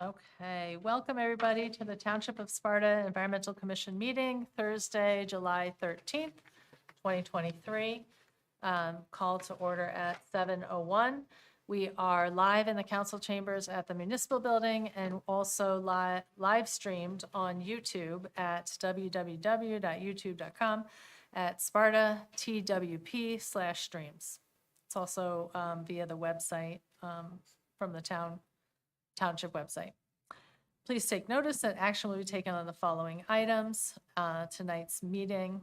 Okay, welcome everybody to the Township of Sparta Environmental Commission meeting, Thursday, July 13th, 2023. Call to order at 7:01. We are live in the council chambers at the municipal building and also live streamed on YouTube at www.youtube.com at Sparta TWP/streams. It's also via the website from the township website. Please take notice that action will be taken on the following items. Tonight's meeting.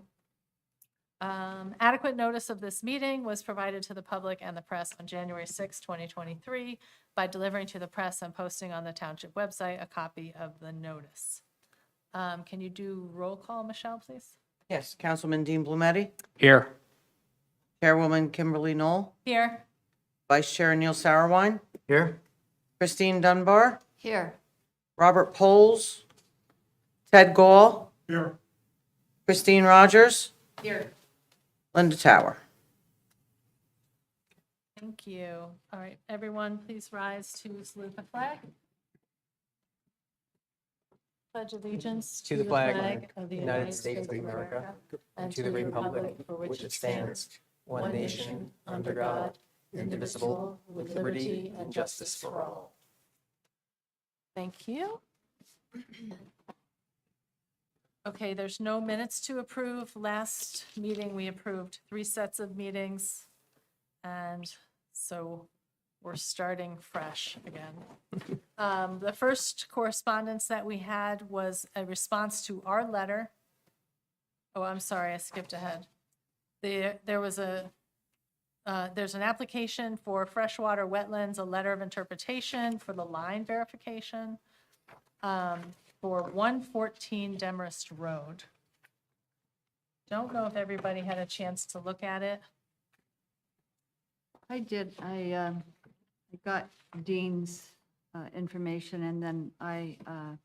Adequate notice of this meeting was provided to the public and the press on January 6, 2023 by delivering to the press and posting on the township website a copy of the notice. Can you do roll call, Michelle, please? Yes, Councilman Dean Blumetti, Here. Chairwoman Kimberly Knoll, Here. Vice Chair Neil Sauerwein, Here. Christine Dunbar, Here. Robert Poles, Ted Gall, Here. Christine Rogers, Here. Linda Tower. Thank you. All right, everyone, please rise to salute the flag. Pledge allegiance To the flag of the United States of America and to the republic for which it stands, one nation, under God, indivisible, with liberty and justice for all. Thank you. Okay, there's no minutes to approve. Last meeting, we approved 3 sets of meetings. And so we're starting fresh again. The first correspondence that we had was a response to our letter. Oh, I'm sorry, I skipped ahead. There's an application for freshwater wetlands, a letter of interpretation for the line verification for 114 Demarest Road. Don't know if everybody had a chance to look at it. I did. I got Dean's information, and then I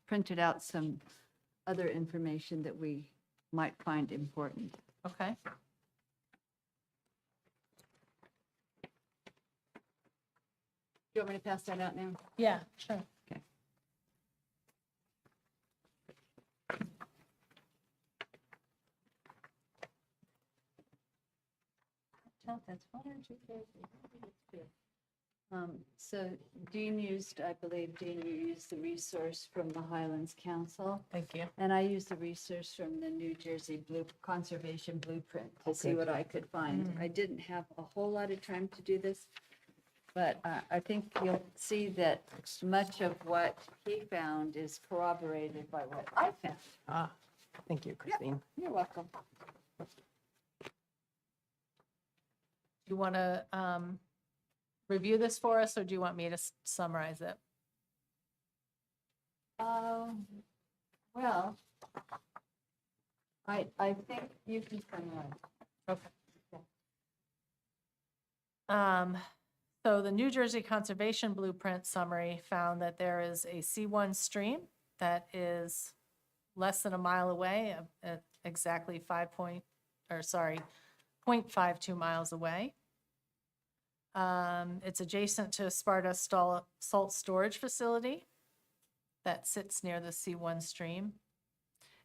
printed out some other information that we might find important. Okay. Do you want me to pass that out now? Yeah, sure. Okay. So Dean used, I believe, Dean, you used the resource from the Highlands Council, Thank you. and I used the resource from the New Jersey Conservation Blueprint to see what I could find. I didn't have a whole lot of time to do this, but I think you'll see that much of what he found is corroborated by what I found. Thank you, Christine. You're welcome. Do you want to review this for us, or do you want me to summarize it? Well, I think you can summarize. Okay. So the New Jersey Conservation Blueprint summary found that there is a C1 stream that is less than a mile away, at exactly 0.52 miles away. It's adjacent to Sparta Salt Storage Facility that sits near the C1 stream.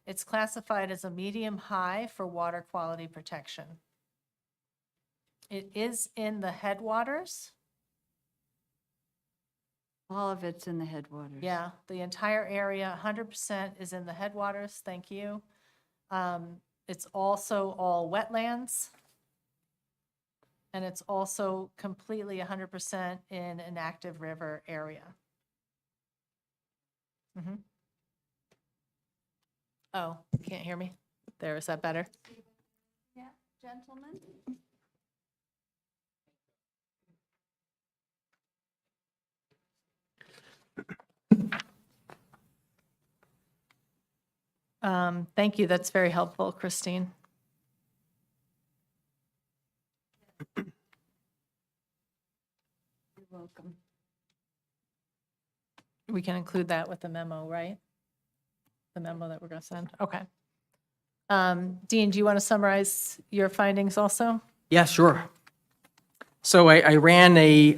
It's classified as a medium high for water quality protection. It is in the headwaters. All of it's in the headwaters. Yeah, the entire area, 100% is in the headwaters. Thank you. It's also all wetlands. And it's also completely 100% in an active river area. Oh, can't hear me? There, is that better? Yeah, gentlemen. Thank you, that's very helpful, Christine. You're welcome. We can include that with the memo, right? The memo that we're going to send? Okay. Dean, do you want to summarize your findings also? Yeah, sure. So I ran a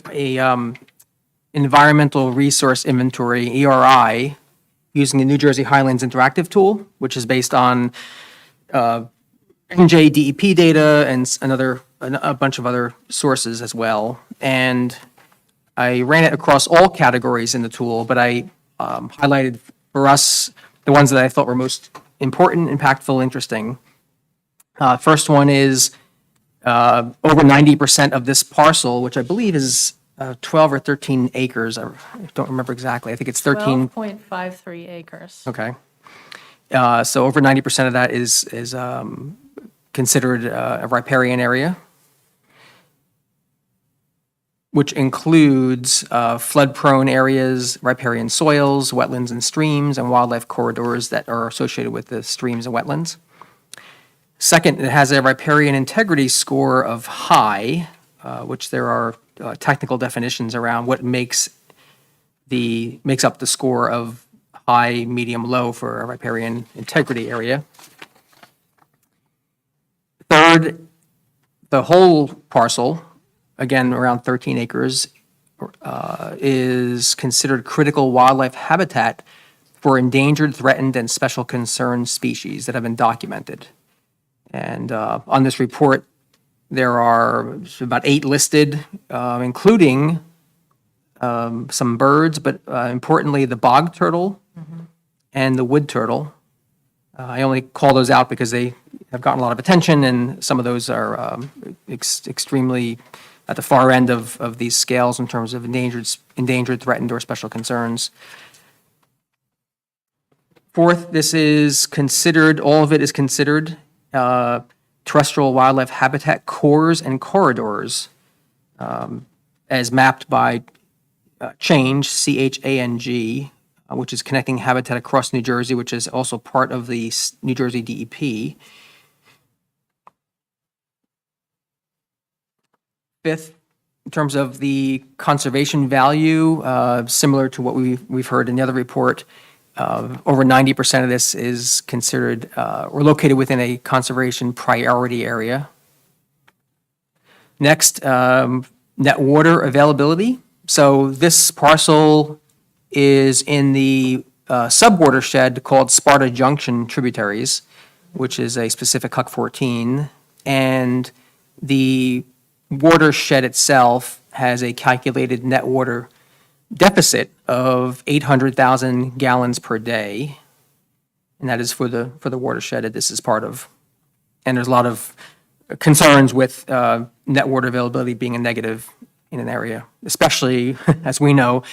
environmental resource inventory, ERI, using the New Jersey Highlands Interactive Tool, which is based on NJDEP data and a bunch of other sources as well. And I ran it across all categories in the tool, but I highlighted for us the ones that I thought were most important, impactful, interesting. First one is over 90% of this parcel, which I believe is 12 or 13 acres. I don't remember exactly. I think it's 13. 12.53 acres. Okay. So over 90% of that is considered a riparian area, which includes flood-prone areas, riparian soils, wetlands and streams, and wildlife corridors that are associated with the streams and wetlands. Second, it has a riparian integrity score of high, which there are technical definitions around what makes up the score of high, medium, low for a riparian integrity area. Third, the whole parcel, again, around 13 acres, is considered critical wildlife habitat for endangered, threatened, and special concern species that have been documented. And on this report, there are about 8 listed, including some birds, but importantly, the bog turtle and the wood turtle. I only call those out because they have gotten a lot of attention, and some of those are extremely at the far end of these scales in terms of endangered, threatened, or special concerns. Fourth, this is considered, all of it is considered terrestrial wildlife habitat cores and corridors as mapped by CHANG, C-H-A-N-G, which is connecting habitat across New Jersey, which is also part of the New Jersey DEP. Fifth, in terms of the conservation value, similar to what we've heard in the other report, over 90% of this is considered or located within a conservation priority area. Next, net water availability. So this parcel is in the sub-watershed called Sparta Junction tributaries, which is a specific Huck 14, and the watershed itself has a calculated net water deficit of 800,000 gallons per day, and that is for the watershed that this is part of. And there's a lot of concerns with net water availability being a negative in an area, especially, as we know,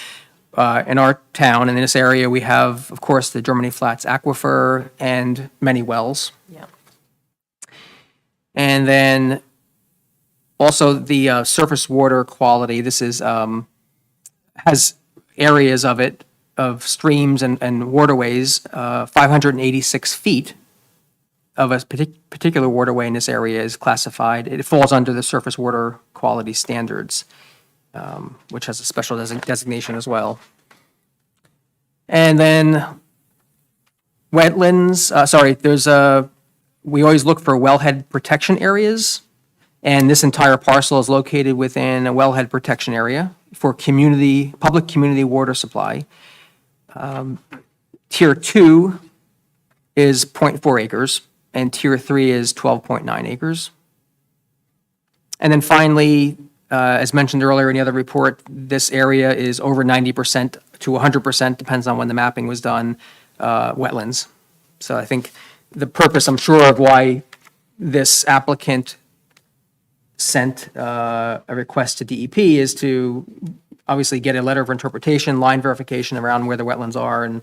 in our town and in this area, we have, of course, the Germany Flats Aquifer and many wells. Yeah. And then also the surface water quality. This is has areas of it, of streams and waterways, 586 feet of a particular waterway in this area is classified. It falls under the surface water quality standards, which has a special designation as well. And then wetlands, we always look for wellhead protection areas, and this entire parcel is located within a wellhead protection area for public community water supply. Tier 2 is 0.4 acres, and Tier 3 is 12.9 acres. And then finally, as mentioned earlier in the other report, this area is over 90% to 100%, depends on when the mapping was done, wetlands. So I think the purpose, I'm sure, of why this applicant sent a request to DEP is to obviously get a letter of interpretation, line verification around where the wetlands are, and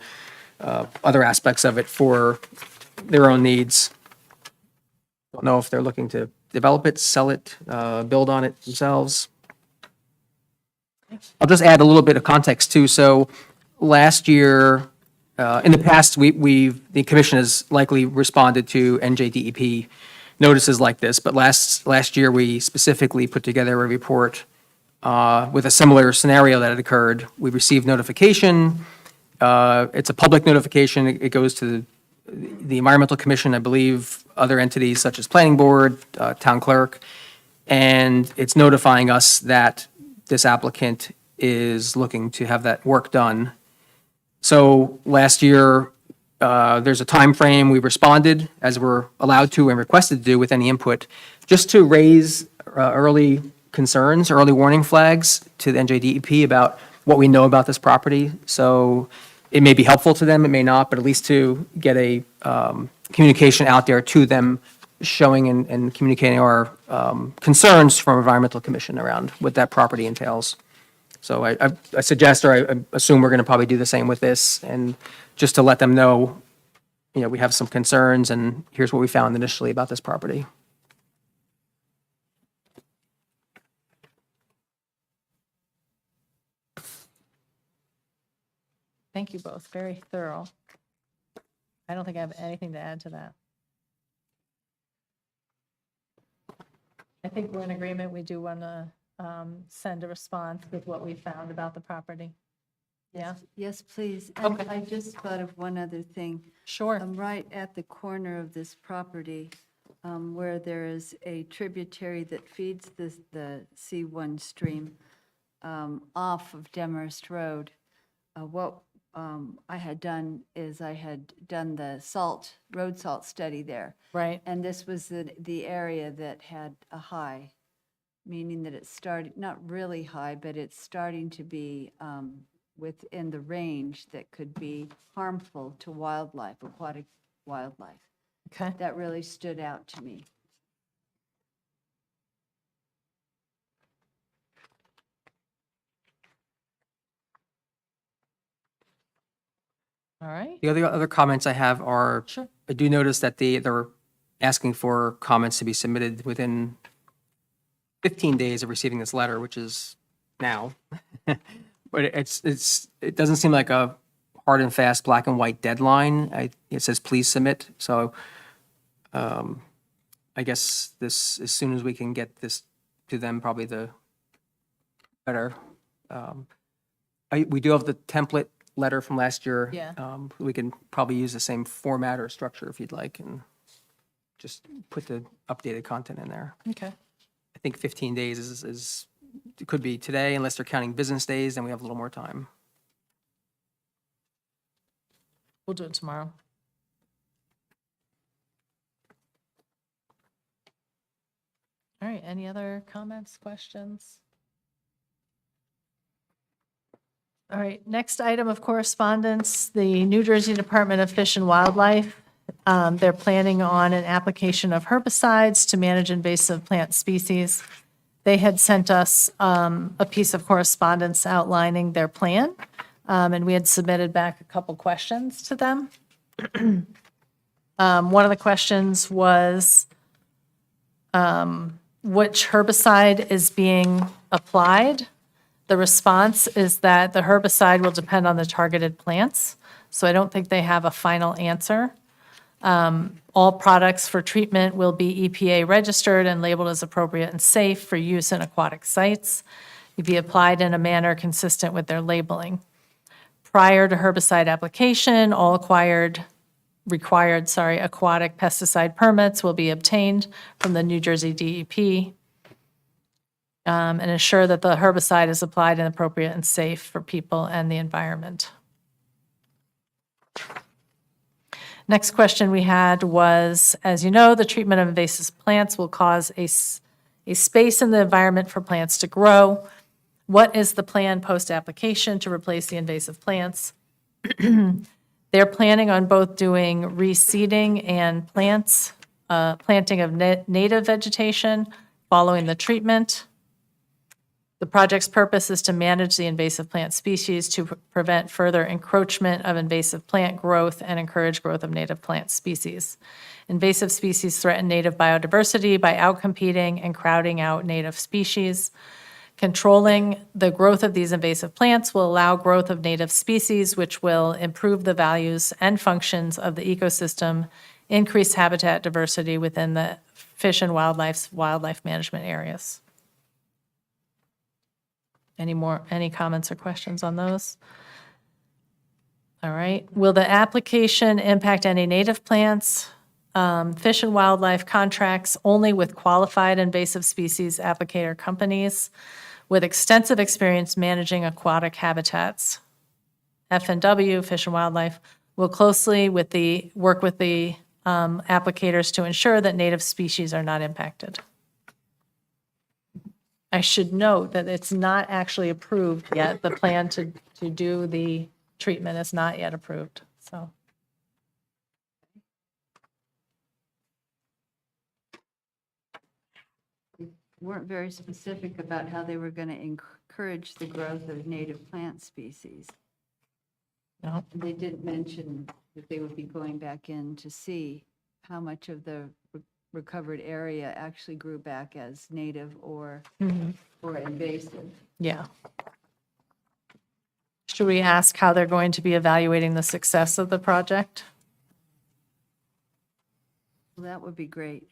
other aspects of it for their own needs. Don't know if they're looking to develop it, sell it, build on it themselves. I'll just add a little bit of context too. So last year, in the past, the commission has likely responded to NJDEP notices like this, but last year we specifically put together a report with a similar scenario that had occurred. We received notification. It's a public notification. It goes to the Environmental Commission, I believe, other entities such as Planning Board, Town Clerk, and it's notifying us that this applicant is looking to have that work done. So last year, there's a time frame. We responded as we're allowed to and requested to do with any input, just to raise early concerns, early warning flags to the NJDEP about what we know about this property. So it may be helpful to them, it may not, but at least to get a communication out there to them, showing and communicating our concerns from Environmental Commission around what that property entails. So I suggest, or I assume we're going to probably do the same with this, and just to let them know, we have some concerns, and here's what we found initially about this property. Thank you both, very thorough. I don't think I have anything to add to that. I think we're in agreement, we do want to send a response with what we found about the property. Yeah, Yes, please. And Okay. I just thought of one other thing. sure. Right at the corner of this property, where there is a tributary that feeds the C1 stream off of Demarest Road, what I had done is I had done the road salt study there. Right, And this was the area that had a high, meaning that it started, not really high, but it's starting to be within the range that could be harmful to wildlife, aquatic wildlife. okay. That really stood out to me. All right, The other comments I have are, sure. I do notice that they're asking for comments to be submitted within 15 days of receiving this letter, which is now. But it doesn't seem like a hard and fast black and white deadline. It says, please submit. So I guess this, as soon as we can get this to them, probably the better. We do have the template letter from last year. Yeah. We can probably use the same format or structure if you'd like, and just put the updated content in there. Okay, I think 15 days is it could be today, unless they're counting business days, then we have a little more time. we'll do it tomorrow. All right, any other comments, questions? All right, next item of correspondence, the New Jersey Department of Fish and Wildlife. They're planning on an application of herbicides to manage invasive plant species. They had sent us a piece of correspondence outlining their plan, and we had submitted back a couple questions to them. One of the questions was, which herbicide is being applied? The response is that the herbicide will depend on the targeted plants, so I don't think they have a final answer. All products for treatment will be EPA registered and labeled as appropriate and safe for use in aquatic sites. It'd be applied in a manner consistent with their labeling. Prior to herbicide application, all required aquatic pesticide permits will be obtained from the New Jersey DEP, and ensure that the herbicide is applied and appropriate and safe for people and the environment. Next question we had was, as you know, the treatment of invasive plants will cause a space in the environment for plants to grow. What is the plan post-application to replace the invasive plants? They're planning on both doing reseeding and planting of native vegetation following the treatment. The project's purpose is to manage the invasive plant species to prevent further encroachment of invasive plant growth and encourage growth of native plant species. Invasive species threaten native biodiversity by outcompeting and crowding out native species. Controlling the growth of these invasive plants will allow growth of native species, which will improve the values and functions of the ecosystem, increase habitat diversity within the fish and wildlife management areas. Any comments or questions on those? All right. Will the application impact any native plants? Fish and wildlife contracts only with qualified invasive species applicator companies. with extensive experience managing aquatic habitats. FNW, Fish and Wildlife, will closely work with the applicators to ensure that native species are not impacted. I should note that it's not actually approved yet. The plan to do the treatment is not yet approved, so. Weren't very specific about how they were going to encourage the growth of native plant species. No. They didn't mention that they would be going back in to see how much of the recovered area actually grew back as native or invasive. Yeah. Should we ask how they're going to be evaluating the success of the project? Well, that would be great.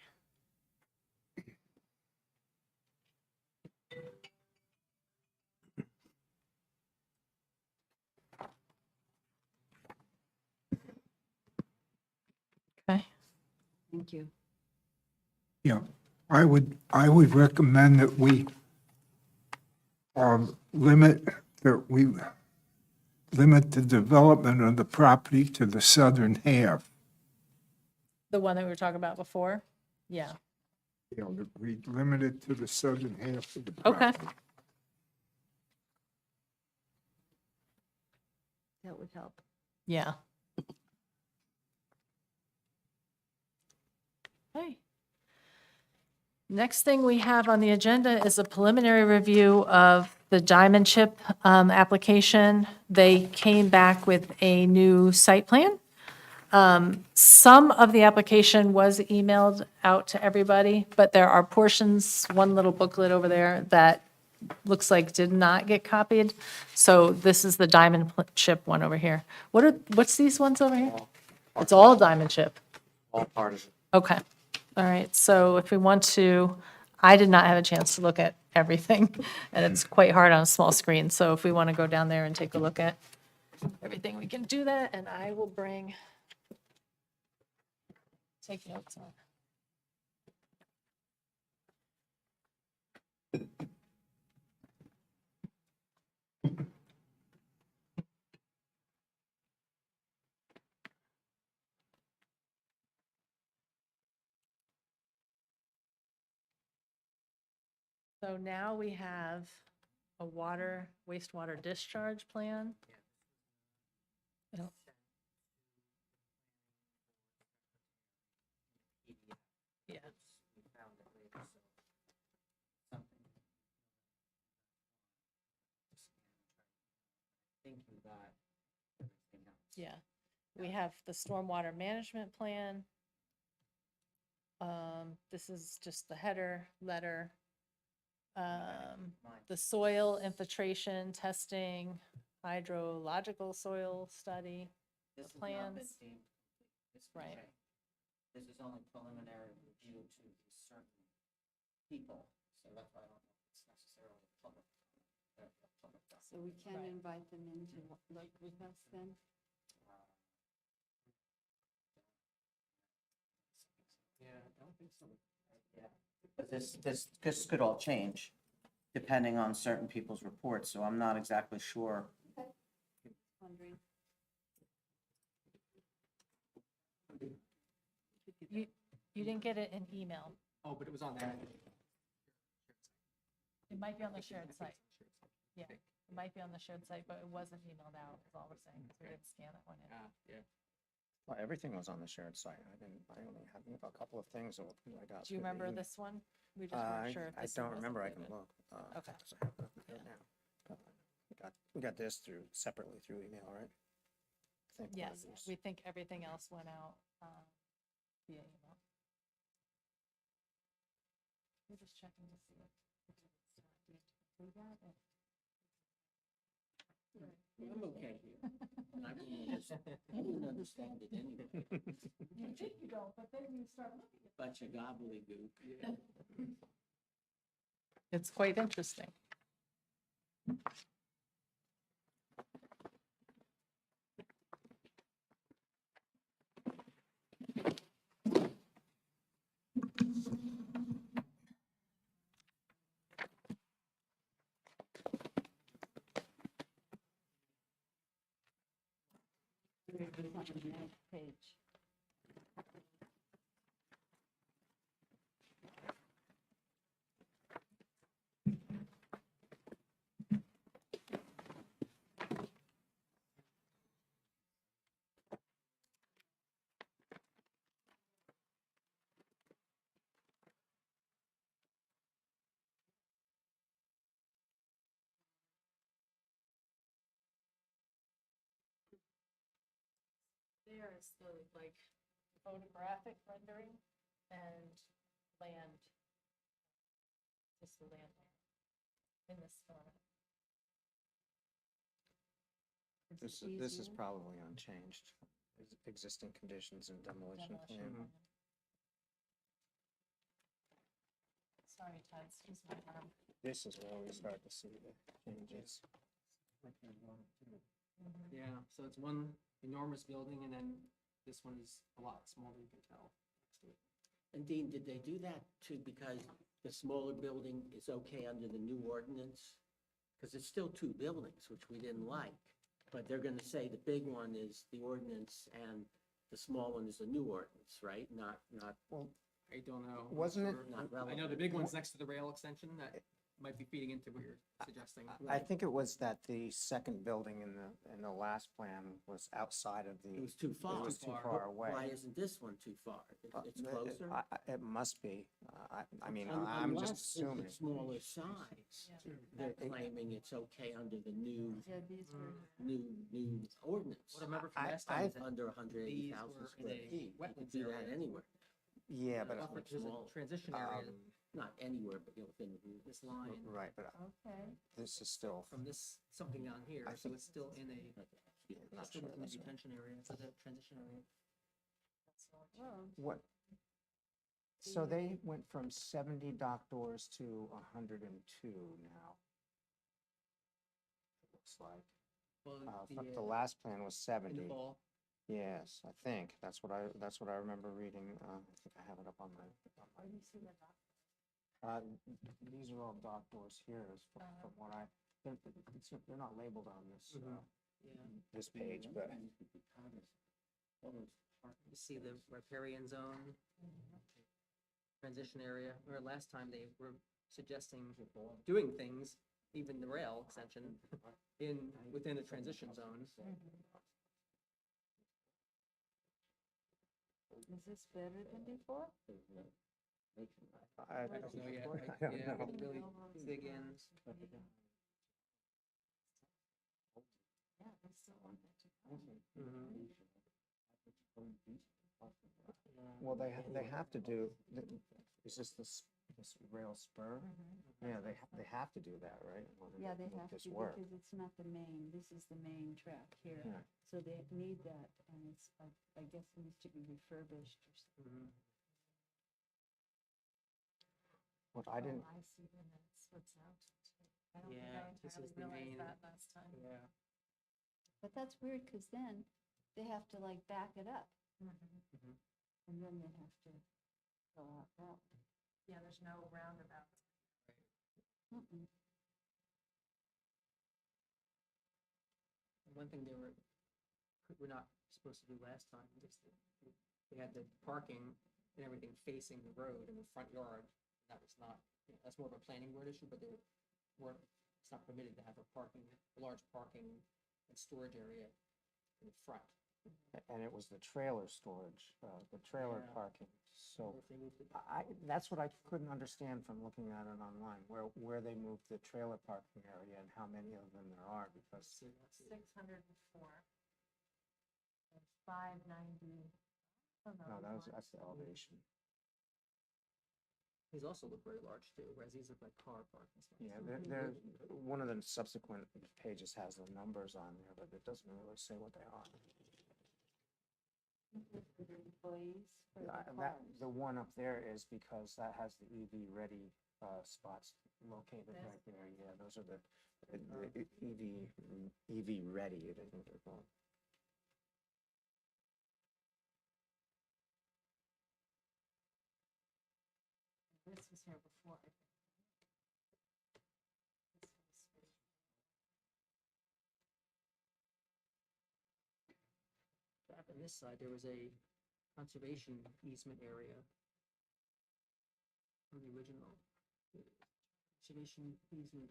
Okay. Thank you. Yeah, I would recommend that we limit the development of the property to the southern half. The one that we were talking about before? Yeah. You know, that we limit it to the southern half of the Okay. property. That would help. Yeah. Okay. Next thing we have on the agenda is a preliminary review of the Diamond Chip application. They came back with a new site plan. Some of the application was emailed out to everybody, but there are portions, one little booklet over there that looks like did not get copied. So this is the Diamond Chip one over here. What's these ones over here? It's all Diamond Chip. All part of it. Okay. All right. So if we want to, I did not have a chance to look at everything, and it's quite hard on a small screen. So if we want to go down there and take a look at everything, we can do that, and I will take notes on. So now we have a wastewater discharge plan. Yep. Yeah. Yeah, we have the stormwater management plan. This is just the header letter. The soil infiltration testing, hydrological soil study, the This has not been plans. deemed complete. This is Right. right. This is only preliminary review to certain people, so that's why I don't know if it's necessarily public. So we can Right. invite them in to look with us then? Yeah, I don't think so. Yeah. But this could all change depending on certain people's reports, so I'm not exactly sure. Wondering. You didn't get it in email. Oh, but it was on there. It might be on the shared site. Yeah, it might be on the shared site, but it wasn't emailed out, is all we're saying, because we didn't scan that one in. Yeah. Well, everything was on the shared site. I only had a couple of things that I got. Do you through the remember email. this one? We just weren't sure if I this one don't was remember. I can included. look. Okay. 'cause I have it right now. We got this through separately through email, right? I think one of Yes, these- we think everything else went out via email. We're just checking to see if it's do that. I'm okay here. I wouldn't understand it anyway. You think you don't, but then you start looking at it. Bunch of gobbledygook. It's quite interesting. It's on the next page. There is the like photographic rendering and land. Just the land in this format. This is probably unchanged. Existing conditions and demolition Demolition plan. plan. Sorry, Todd, excuse my arm. This is where we start to see the changes. Yeah, so it's one enormous building, and then this one is a lot smaller, you can tell. next to it. And Dean, did they do that too because the smaller building is okay under the new ordinance? Because it's still two buildings, which we didn't like, but they're gonna say the big one is the ordinance and the small one is the new ordinance, right? Not, I don't know. Wasn't it- not I know the relevant. big one's next to the rail extension that might be feeding into what you're suggesting. I think it was that the second building in the last plan was outside of the. It was too far. It was too Far. far away. Why isn't this one too far? It's closer? It must be. I mean, Un- I'm just unless it's assuming. a smaller size. They're claiming it's okay under the new, Yeah, these were, new ordinance. What I remember from I- last time I- is that Under 180,000 these were in square a feet. You wetlands could do that area. anywhere. Yeah, but, buffer, there's a small. transition area, Not anywhere, but within the rules. this line right, but Okay. this is still, from this, something down here, I so think- it's still in a, not still sure. within the that's right. detention area, so the transition area. That's all. well, What? So they went from 70 dock doors to 102 now. It looks like. Well, The last plan was in the 70. fall, Yes, I think. That's what I remember reading. I think I have it up on my. Where do you see the dock? These are all dock doors here is from what they're not labeled on this, yeah. This page, but You see the riparian zone, transition area, where last time they were suggesting doing things, even the rail extension, within the transition zone. is this better than before? I I don't know yet, right? I don't Yeah, know. we really dig in. Yeah, they still want it to go. Well, they have to do, is this rail spur? Yeah, they have to do that, right? in order Yeah, they make have this to work. because it's not the main, this is the main track here. Yeah. So they need that and it's, I guess it needs to be refurbished or something. What I didn't, Oh, I see when it splits out. I don't think Yeah, I this entirely is the realized main- that last time. Yeah. But that's weird because then they have to like back it up Mhm. and then they have to go out that way. Yeah, there's no roundabout. Mm-mm. One thing we're not supposed to do last time, is they had the parking and everything facing the road in the front yard. That was not, that's more of a planning board issue, but it's not permitted to have a large parking and storage area in the front. and it was the trailer storage, the trailer Yeah. parking. So If they moved it- that's what I couldn't understand from looking at it online, where they moved the trailer parking area and how many of them there are, because see, that's it. 604. And 590. Oh, no, that's the elevation. These also look very large too, whereas these look like car parking spots. Yeah, they're, one of the subsequent pages has the numbers on there, but it doesn't really say what they are. For the employees, for the That, cars. the one up there is because that has the EV ready spots located This? right there. Yeah, those are the EV ready, I think they're called. This was here before, I think. This was- on this side, there was a conservation easement area on the original. Conservation easement.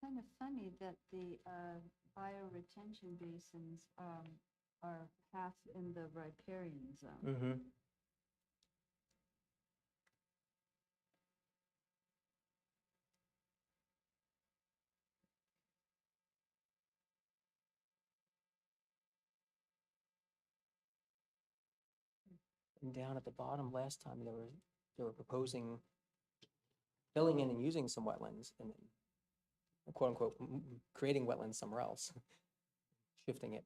Kind of funny that the bioretention basins are half in the riparian zone. Mm-hmm. And down at the bottom last time, they were proposing filling in and using some wetlands and then quote unquote, creating wetlands somewhere else, shifting it.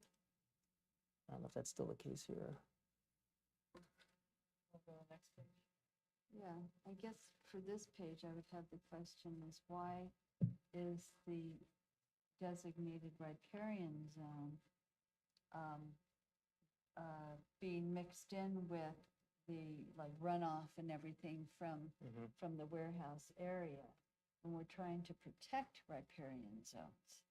I don't know if that's still the case here. We'll go next page. Yeah, I guess for this page, I would have the question is why is the designated riparian zone being mixed in with the like runoff and everything from the warehouse area? And we're trying to protect riparian zones.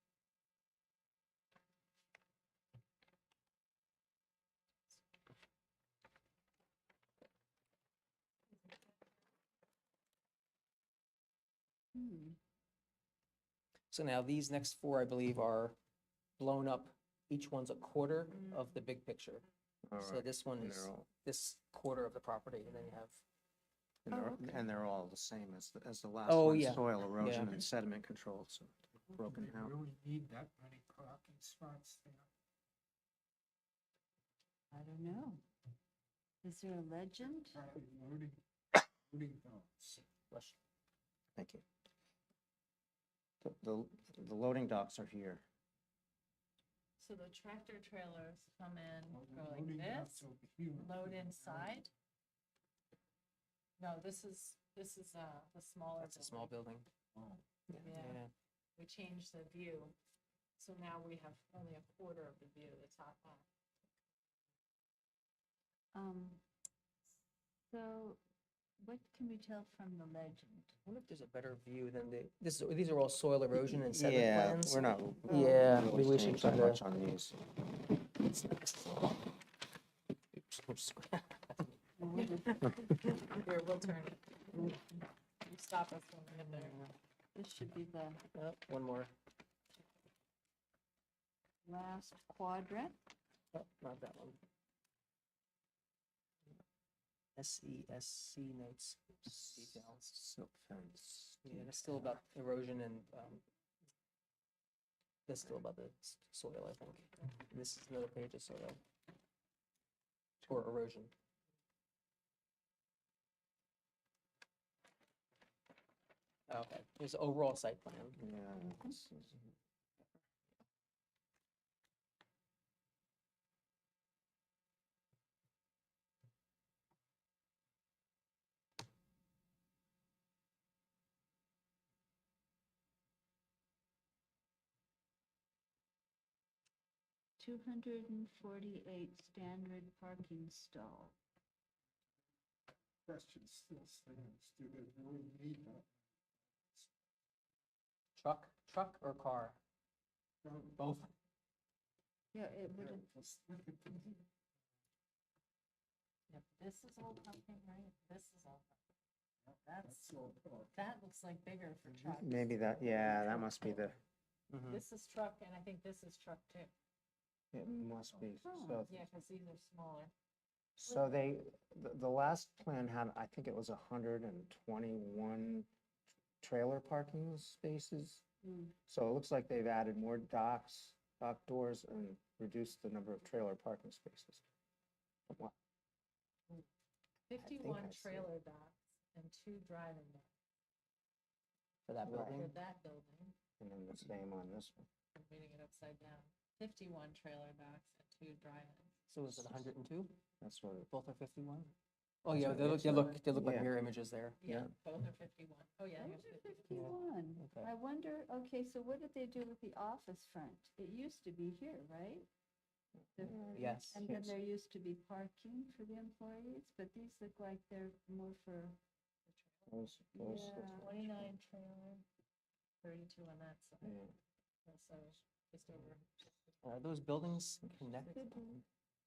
So now these next four, I believe, are blown up. Each one's a quarter of the big picture. So this one And is they're all- this quarter of the property, and then you have, And they're all the same as the last Oh, one, yeah. soil erosion Yeah. and sediment control, so broken out. really need that many parking spots there? I don't know. Is there a legend? Loading docks. Thank you. The loading docks are here. So the tractor trailers come in, go like Loading this, docks over here. load inside. No, this is the smaller. that's a small building. Oh. Yeah. We changed the view, so now we have only a quarter of the view, the top half. So what can we tell from the legend? I wonder if there's a better view than these are all soil erosion and sediment Yeah, plans. we're not. Yeah, really maybe we should changed try that to. much on these. Oops. Here, we'll turn it. You stop us when we get there. This should be the Oh, one more. last quadrant. Oh, not that one. SESC notes details. Silk fence. Yeah, that's still about erosion and, that's still about the soil, I think. This is another page of soil. Or erosion. Okay, there's the overall site plan. Yeah. this is- 248 standard parking stall. Question still stands, do they really need that? Truck or car? Both. Yeah, it would have, Let's look at the- Yep, this is all parking, right? This is all parking. That's all part. That looks like bigger for trucks. Maybe that, yeah, that must be the, This is truck, and I think this is truck too. it must be. So, Yeah, because these are smaller. so the last plan had, I think it was 121 trailer parking spaces. So it looks like they've added more docks, dock doors, and reduced the number of trailer parking spaces. From what- 51 I see it. trailer docks and 2 driving docks For that for building? that building. And then the same on this one. I'm reading it upside down. 51 trailer docks and 2 drive-ins. So is it 102? That's what, Both are 51? Oh, yeah, what they it look, looks they look like Yeah. mirror images there. Yeah, both are 51. Oh, yeah, here's 50. 51. Okay. I wonder, okay, so what did they do with the office front? It used to be here, right? The- Yes. And then yes. there used to be parking for the employees, but these look like they're more for, Those Yeah. 29 trailer, 32 on that side. Yeah. So just over. Are those buildings connected? Could be.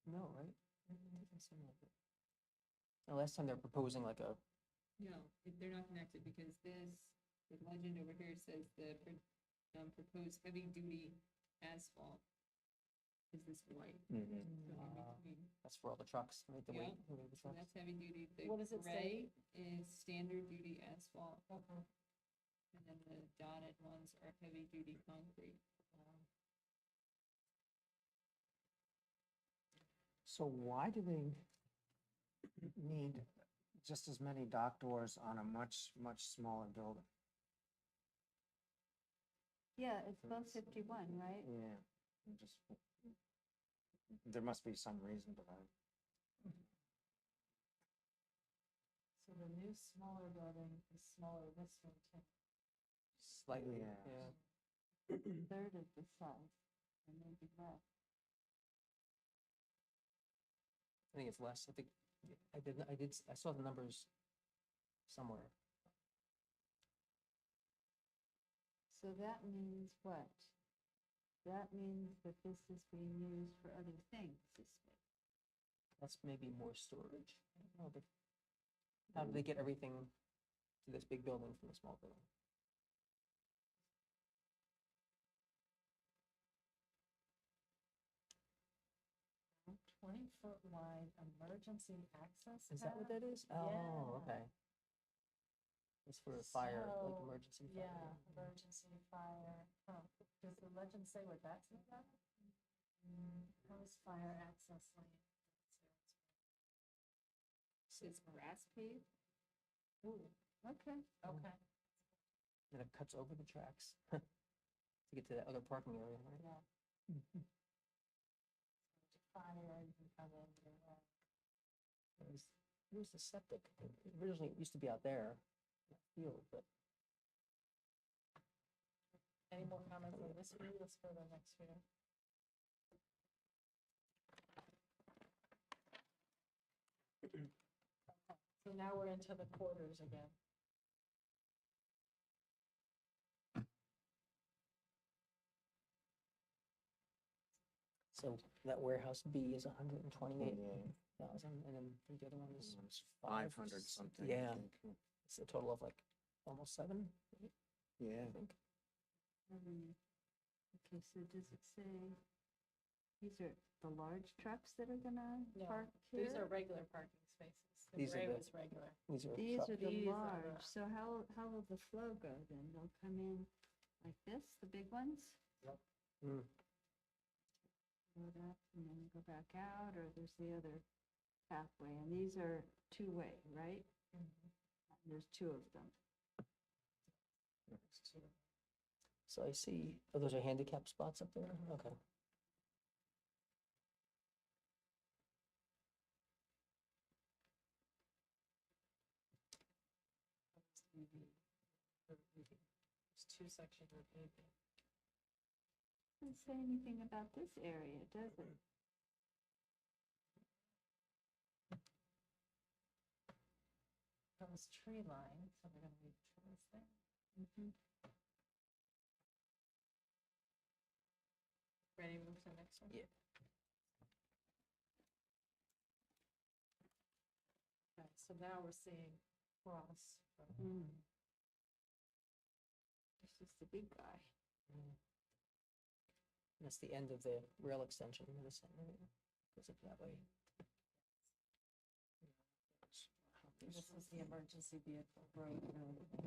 No, right? Doesn't seem like it. The last time they're proposing like a, No, they're not connected because the legend over here says proposed heavy-duty asphalt is this white. Mhm. So in between. that's for all the trucks, right? The weight, Yeah. the weight of the So trucks. that's heavy-duty. The What does it say? gray is standard-duty asphalt, Uh-huh. and then the dotted ones are heavy-duty concrete. So why do they need just as many dock doors on a much, much smaller building? yeah, it's both 51, right? Yeah, I'm just, there must be some reason to that. So the new smaller building is smaller this one too. Slightly, Yeah. yeah. Third of the size, or maybe less. I think it's less. I think, I saw the numbers somewhere. So that means what? That means that this is being used for other things, this space. That's maybe more storage. I don't know, but how do they get everything to this big building from the small building? 20-foot wide emergency access Is that what path? that is? Oh, Yeah. okay. It's for fire, like So, emergency fire. Yeah, emergency fire. Oh, does the legend say what that's about? How's fire access lane? It's grass paved. Ooh, Okay. okay, And it cuts over the tracks to get to that other parking area, right? yeah. Fire, you can come in, Where's the septic? Originally, it used to be out there, in that field, but Any more comments on this view? Let's go to the next view. So now we're into the quarters again. so that warehouse B is 128,000, Yeah. and then the other one is It's five, 500 something. I Yeah, think. it's a total of like almost 7, Yeah. I think. Okay, so does it say, these are the large trucks that are gonna No, park here? These are regular parking spaces. The These are gray the- was regular. These are These truck- are the These are large, the- so how will the flow go then? They'll come in like this, the big ones? Mm. Go up and then go back out, or there's the other pathway, and these are two-way, right? There's two of them. So I see, oh, those are handicap spots up there? Okay. There's two sections of paving. Doesn't say anything about this area, does it? Comes tree line, so we're gonna leave trees there. Mhm. Ready to move to the next one? Yeah. Okay, so now we're seeing cross. from- Mm. This is the big guy. That's the end of the rail extension in the center. Goes up that way. This is the emergency vehicle road.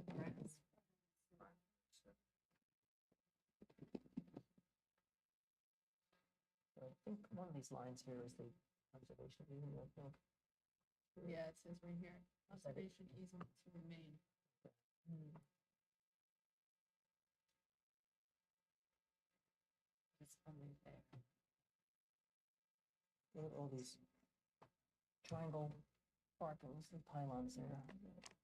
Correct? So I think one of these lines here is the conservation easement, I think. Yeah, it says right here, Is that it? conservation easement to remain. It's only there. Look at all these triangle parkings, the pylons there.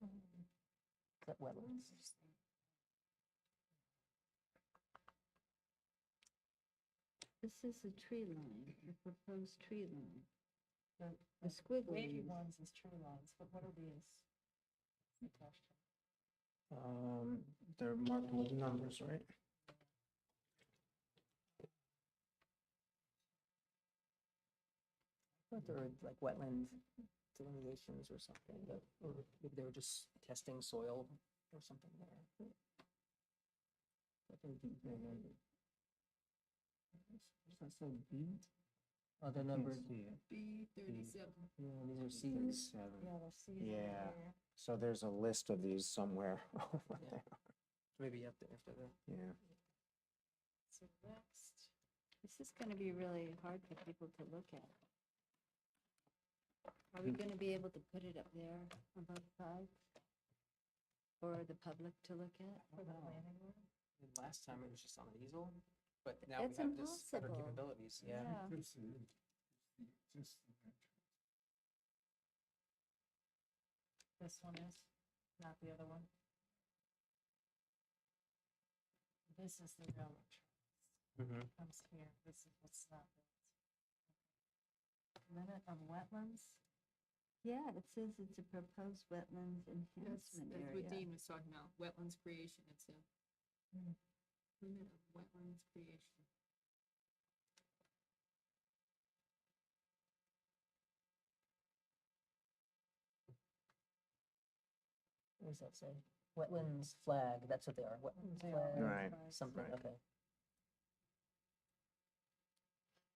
Is that wetlands? This is a tree line, a proposed tree line. The The squiggly wavy is- ones is tree lines, but what are these? Good question. They're marked with numbers, right? I thought they were like wetland delineations or something, but, or maybe they were just testing soil or something there. Does that say B? Oh, they're numbered. B37. Yeah, these are Cs. Yeah, they're C's over Yeah. here. So there's a list of these somewhere. over Yeah. there. Maybe after the. Yeah. So next, This is gonna be really hard for people to look at. Are we gonna be able to put it up there on both sides? For the public to look at? for the planning board. Last time it was just on an easel, but now we That's have this better impossible. capabilities, yeah. This one is, not the other one. This is the railroad tracks. Mhm. Comes here, this is what's not built. Limit of wetlands, Yeah, it says it's a proposed wetlands That's enhancement what area. Dean was talking about, wetlands creation, it's a Hmm. limit of wetlands creation. What does that say? Wetlands flag, that's what they are, wetlands they are flag, Right. flags. something, Right. okay.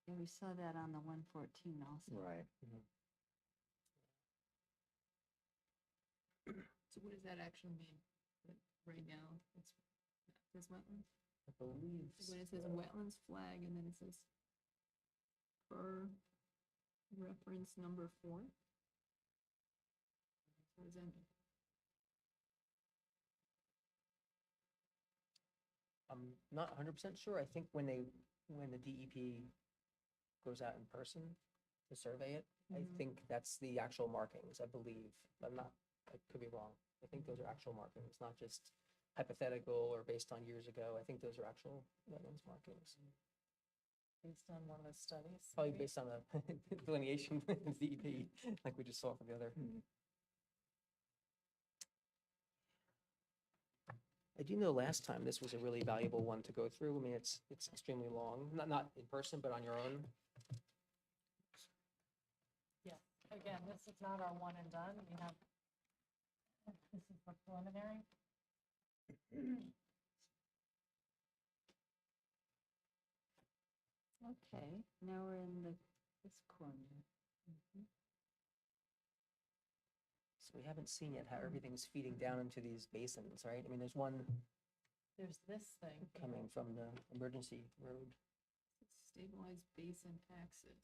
Yeah, we saw that on the 114 also. Right. So what does that actually mean? That right now, it's, says wetlands? I believe. When it says so. wetlands flag and then it says per reference number 4? What does that mean? I'm not 100% sure. I think when the DEP goes out in person to survey it, I think that's the actual markings, I believe. I'm not, I could be wrong. I think those are actual markings, not just hypothetical or based on years ago. I think those are actual wetlands markings. Based on one of the studies. Probably maybe? based on a delineation with the DEP, like we just saw for the other. I do know last time this was a really valuable one to go through. I mean, it's extremely long, not in person, but on your own. Yeah, again, this is not our one and done, we have, this is the preliminary. Okay, now we're in this corner. So we haven't seen yet how everything's feeding down into these basins, right? I mean, there's one There's this thing here. coming from the emergency road. Stabilized basin axis.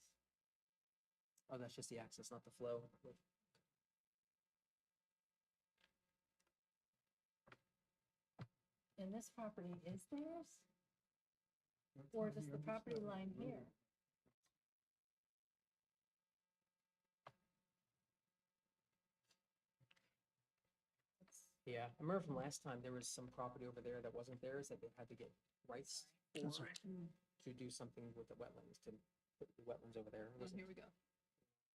Oh, that's just the access, not the flow. And this property is theirs? Or just the property line here? It's- Yeah, I remember from last time, there was some property over there that wasn't theirs that they had to get rights That's for right. to do something with the wetlands, to put the wetlands over there. It Oh, wasn't- here we go.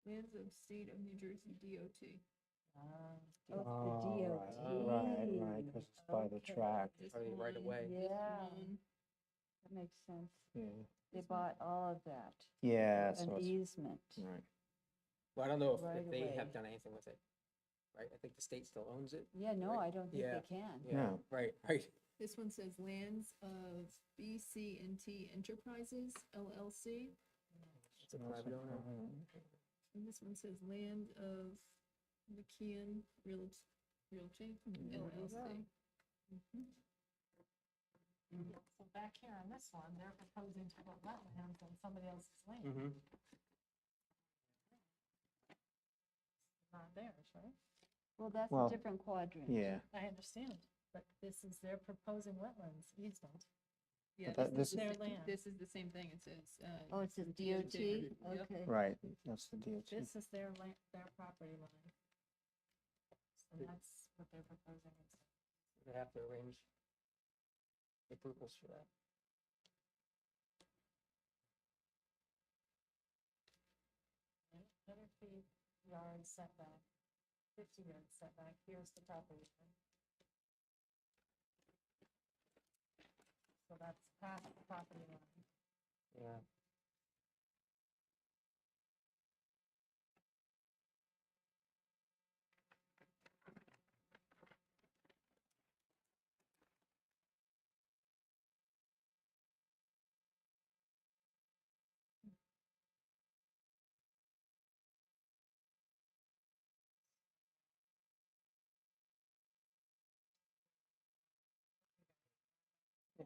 Lands of State of New Jersey DOT. Ah, Oh, it's the Right, because it's by the Okay. track. This Probably right one, away. this Yeah. one. That makes sense. Yeah. They bought all of that, Yeah, so an it's, easement. right. Well, I don't know Right if they have away. done anything with it, right? I think the state still owns it. Yeah, no, Right. I don't think Yeah. they can. Yeah, No. right, right. This one says lands of BC&T Enterprises LLC. It's a private owner. And this one says land of McKeon Realty LLC. So back here on this one, they're proposing to put wetlands on somebody else's land, Mm-hmm. not theirs, right? Well, that's a Well, different quadrant. Yeah. I understand, but this is, they're proposing wetlands easement. Yeah, But this this is, Their the- land. this is the same thing. It says, Oh, it says DOT? Yep. Okay. Right, that's the DOT. This is their land, their property line. And that's what they're proposing. They have to arrange approvals for that. 100 feet yard setback, 50-yard setback, here's the property line. So that's past the property line. Yeah.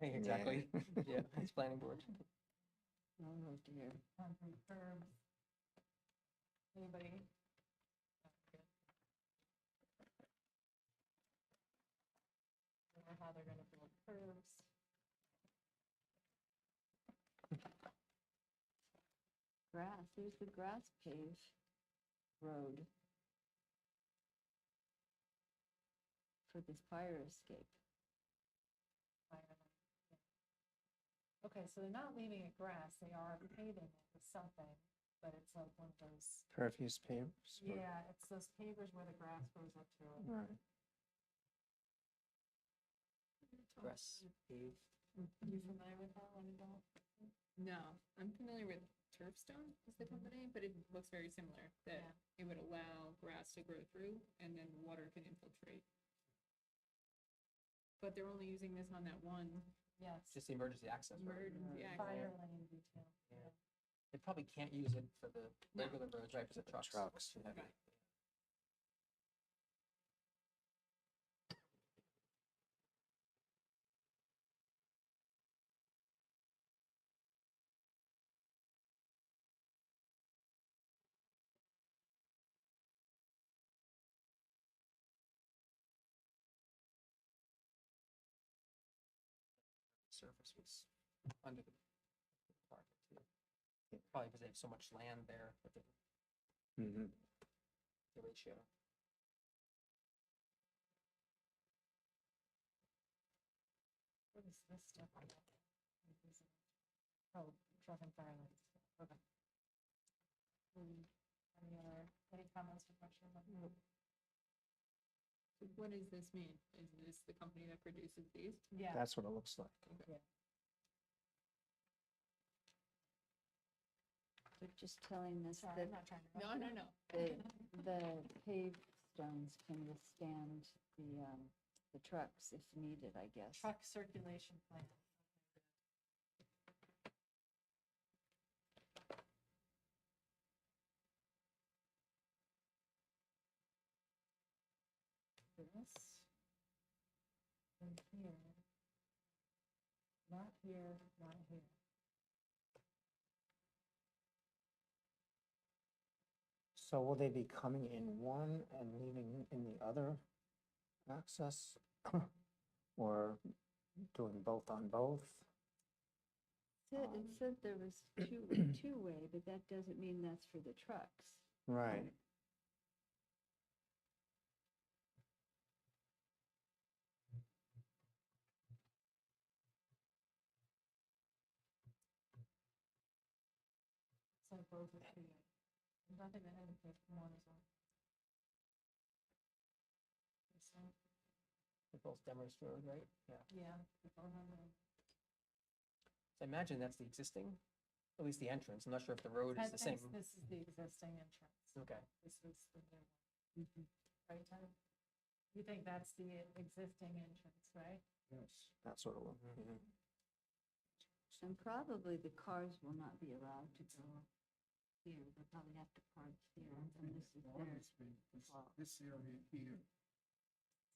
Exactly. Yeah, it's planning board. Oh dear. Concrete curbs. Anybody? Or how they're gonna build curbs. Grass, there's the grass pave road for this fire escape. Fire line, yeah. Okay, so they're not leaving it grass, they are paving it with something, but it's like one of those, Pervious pavers. yeah, it's those pavers where the grass grows up to it. Right. Grass pave. You familiar with that one at all? No, I'm familiar with Turfstone is the company, but it looks very similar, that Yeah. it would allow grass to grow through and then water can infiltrate. But they're only using this on that one Yes, Just the emergency access road. emergency fire access. lane detail. Yeah. They probably can't use it for the regular roads, right, because the trucks. Trucks. too heavy. Right. Surface was under the park too. Probably because they have so much land there with Mhm. the ratio. What is this stuff? Oh, truck and fire lanes, okay. Any comments or questions on that? So what does this mean? Is this the company that produces these? Yeah. That's what it looks like. They're just telling us Sorry, that I'm not trying to. No, no, no. the paved stones can withstand the trucks if needed, I guess. Truck circulation plan. This. And here. Not here, not here. So will they be coming in one and leaving in the other access? Or doing both on both? It said there was two-way, but that doesn't mean that's for the trucks. Right. So both are here. Nothing that indicates one is on. This one? They're both Demers Road, right? Yeah. Yeah. they both on there. So I imagine that's the existing, at least the entrance. I'm not sure if the road I is the same. think this is the existing entrance. Okay. This is the new one. Right, Tom? You think that's the existing entrance, right? Yes. That's what it looks like. And probably the cars will not be allowed to go here. They'll probably have to park here, and this is their fault. This area here,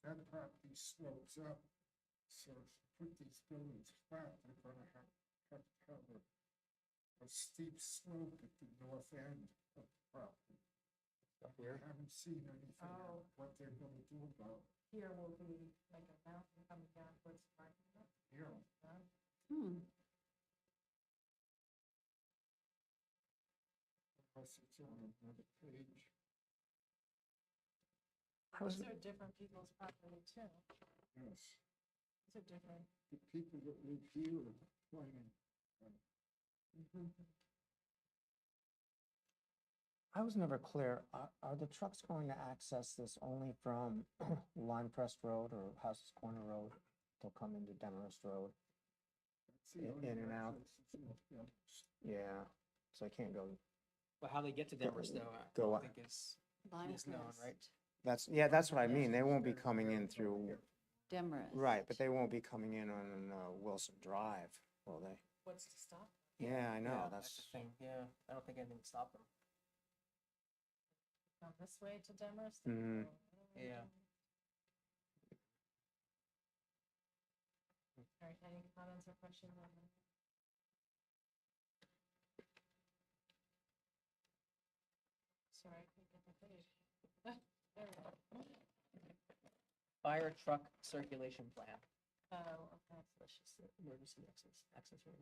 that property slopes up, so if you put these buildings flat, they're gonna have a steep slope at the north end of the property. Up here. I haven't seen anything Oh. on what they're gonna do about Here will be like a mountain coming down towards the parking lot. here. Unless it's on another page. was, These are different people's property too. Yes, These are different. the people that live here are complaining. I was never clear, are the trucks going to access this only from Lime Crest Road or Houses Corner Road? They'll come into Demarest Road? That's the only In and out. access that's off, Yeah, so I can't go, But how they get to Demarest though, I Go don't up. think is Lime known, right? Crest, that's what I mean, they won't be coming in through, Demarest. right, but they won't be coming in on Wilson Drive, will they? What's to stop? Yeah, I know, Yeah, that's, the thing, yeah, I don't think anything would stop them. Come this way to Demarest? Mhm. Yeah. All right, any comments or questions on that? Sorry, I can't get the page. There we go. Fire truck circulation plan, Oh, okay. that's just the emergency access road.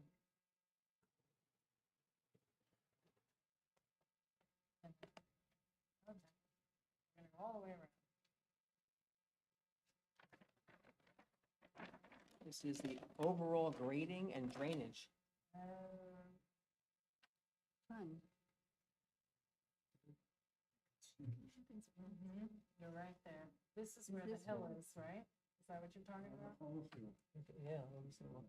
Okay. We're gonna go all the way around. This is the overall grading and drainage. Fun. Mhm, you're right there. This is where the This hill one? is, right? Is that what you're talking about? Yeah, let me see one.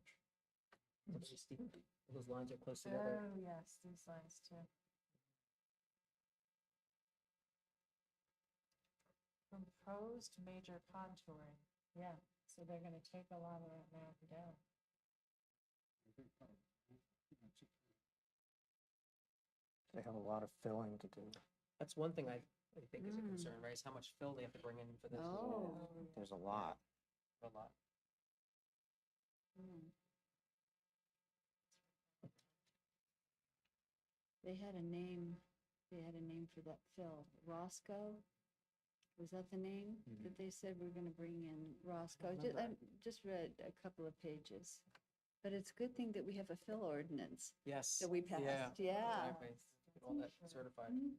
Pretty steep. Those lines are close together. Oh, yes, these lines too. Proposed major contouring, yeah, so they're gonna take a lot of that now down. they have a lot of filling to do, That's one thing I think is a concern, right, is how much fill they have to bring in for this. Oh. there's a lot. A lot. Hmm. They had a name for that fill, Roscoe? Was that the name that they said we're gonna bring in Roscoe? I just read a couple of pages. But it's a good thing that we have a fill ordinance Yes. that we passed, yeah. Exactly. Get all that certified. Mhm.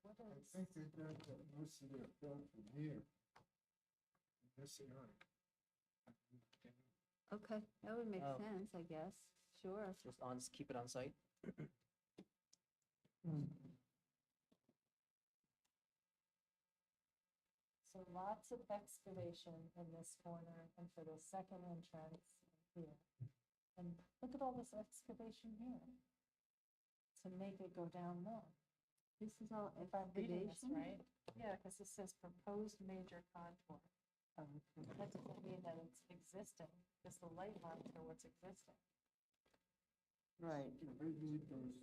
What I is, think they got most of their fill from here. This area. Okay, that would make Oh. sense, I guess, sure. Just on, keep it on site. so lots of excavation in this corner and for the second entrance here. And look at all this excavation here. To make it go down more. This is all If I'm reading this excavation? right, yeah, because it says proposed major contour. That doesn't mean that it's existing, because the light lines are what's existing. Right. They need those,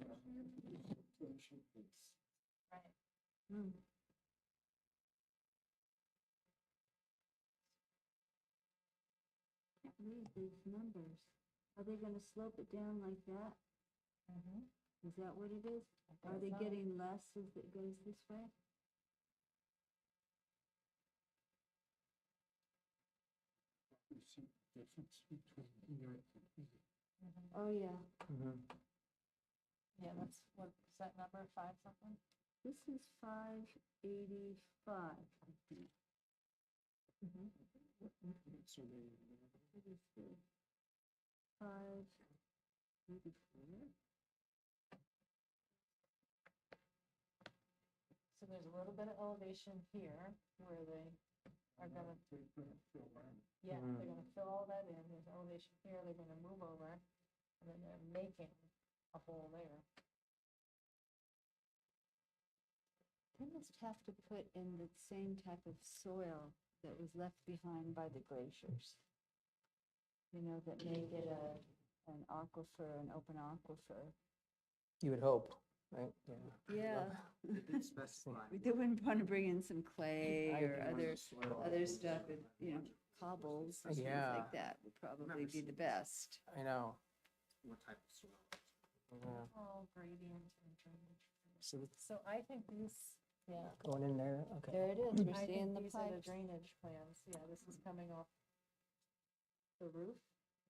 filtration pits. Right. Hmm. Can't read these numbers. Are they gonna slope it down like that? Is that what it is? Are they so. getting less as it goes this way? You see the difference between here and here. Oh, yeah. Yeah, that's, what, is that number 5 something? This is 585, I think. So they, What is this? 584? So there's a little bit of elevation here where they are gonna, they're gonna fill in. yeah, they're gonna fill all that in. There's elevation here, they're gonna move over, and then they're making a hole there. They must have to put in the same type of soil that was left behind by the glaciers. You know, that made it an aquifer, an open aquifer. You would hope, right? Yeah. Yeah. Specify. They wouldn't want to bring in some clay I or agree. other stuff, cobbles and things Yeah. like that would probably be the best. I know. What type of soil? Yeah. All gradient and drainage. So So I think these, yeah. going in there, okay. There it is, we're I seeing think the these are the pipes. drainage plans. Yeah, this is coming off the roof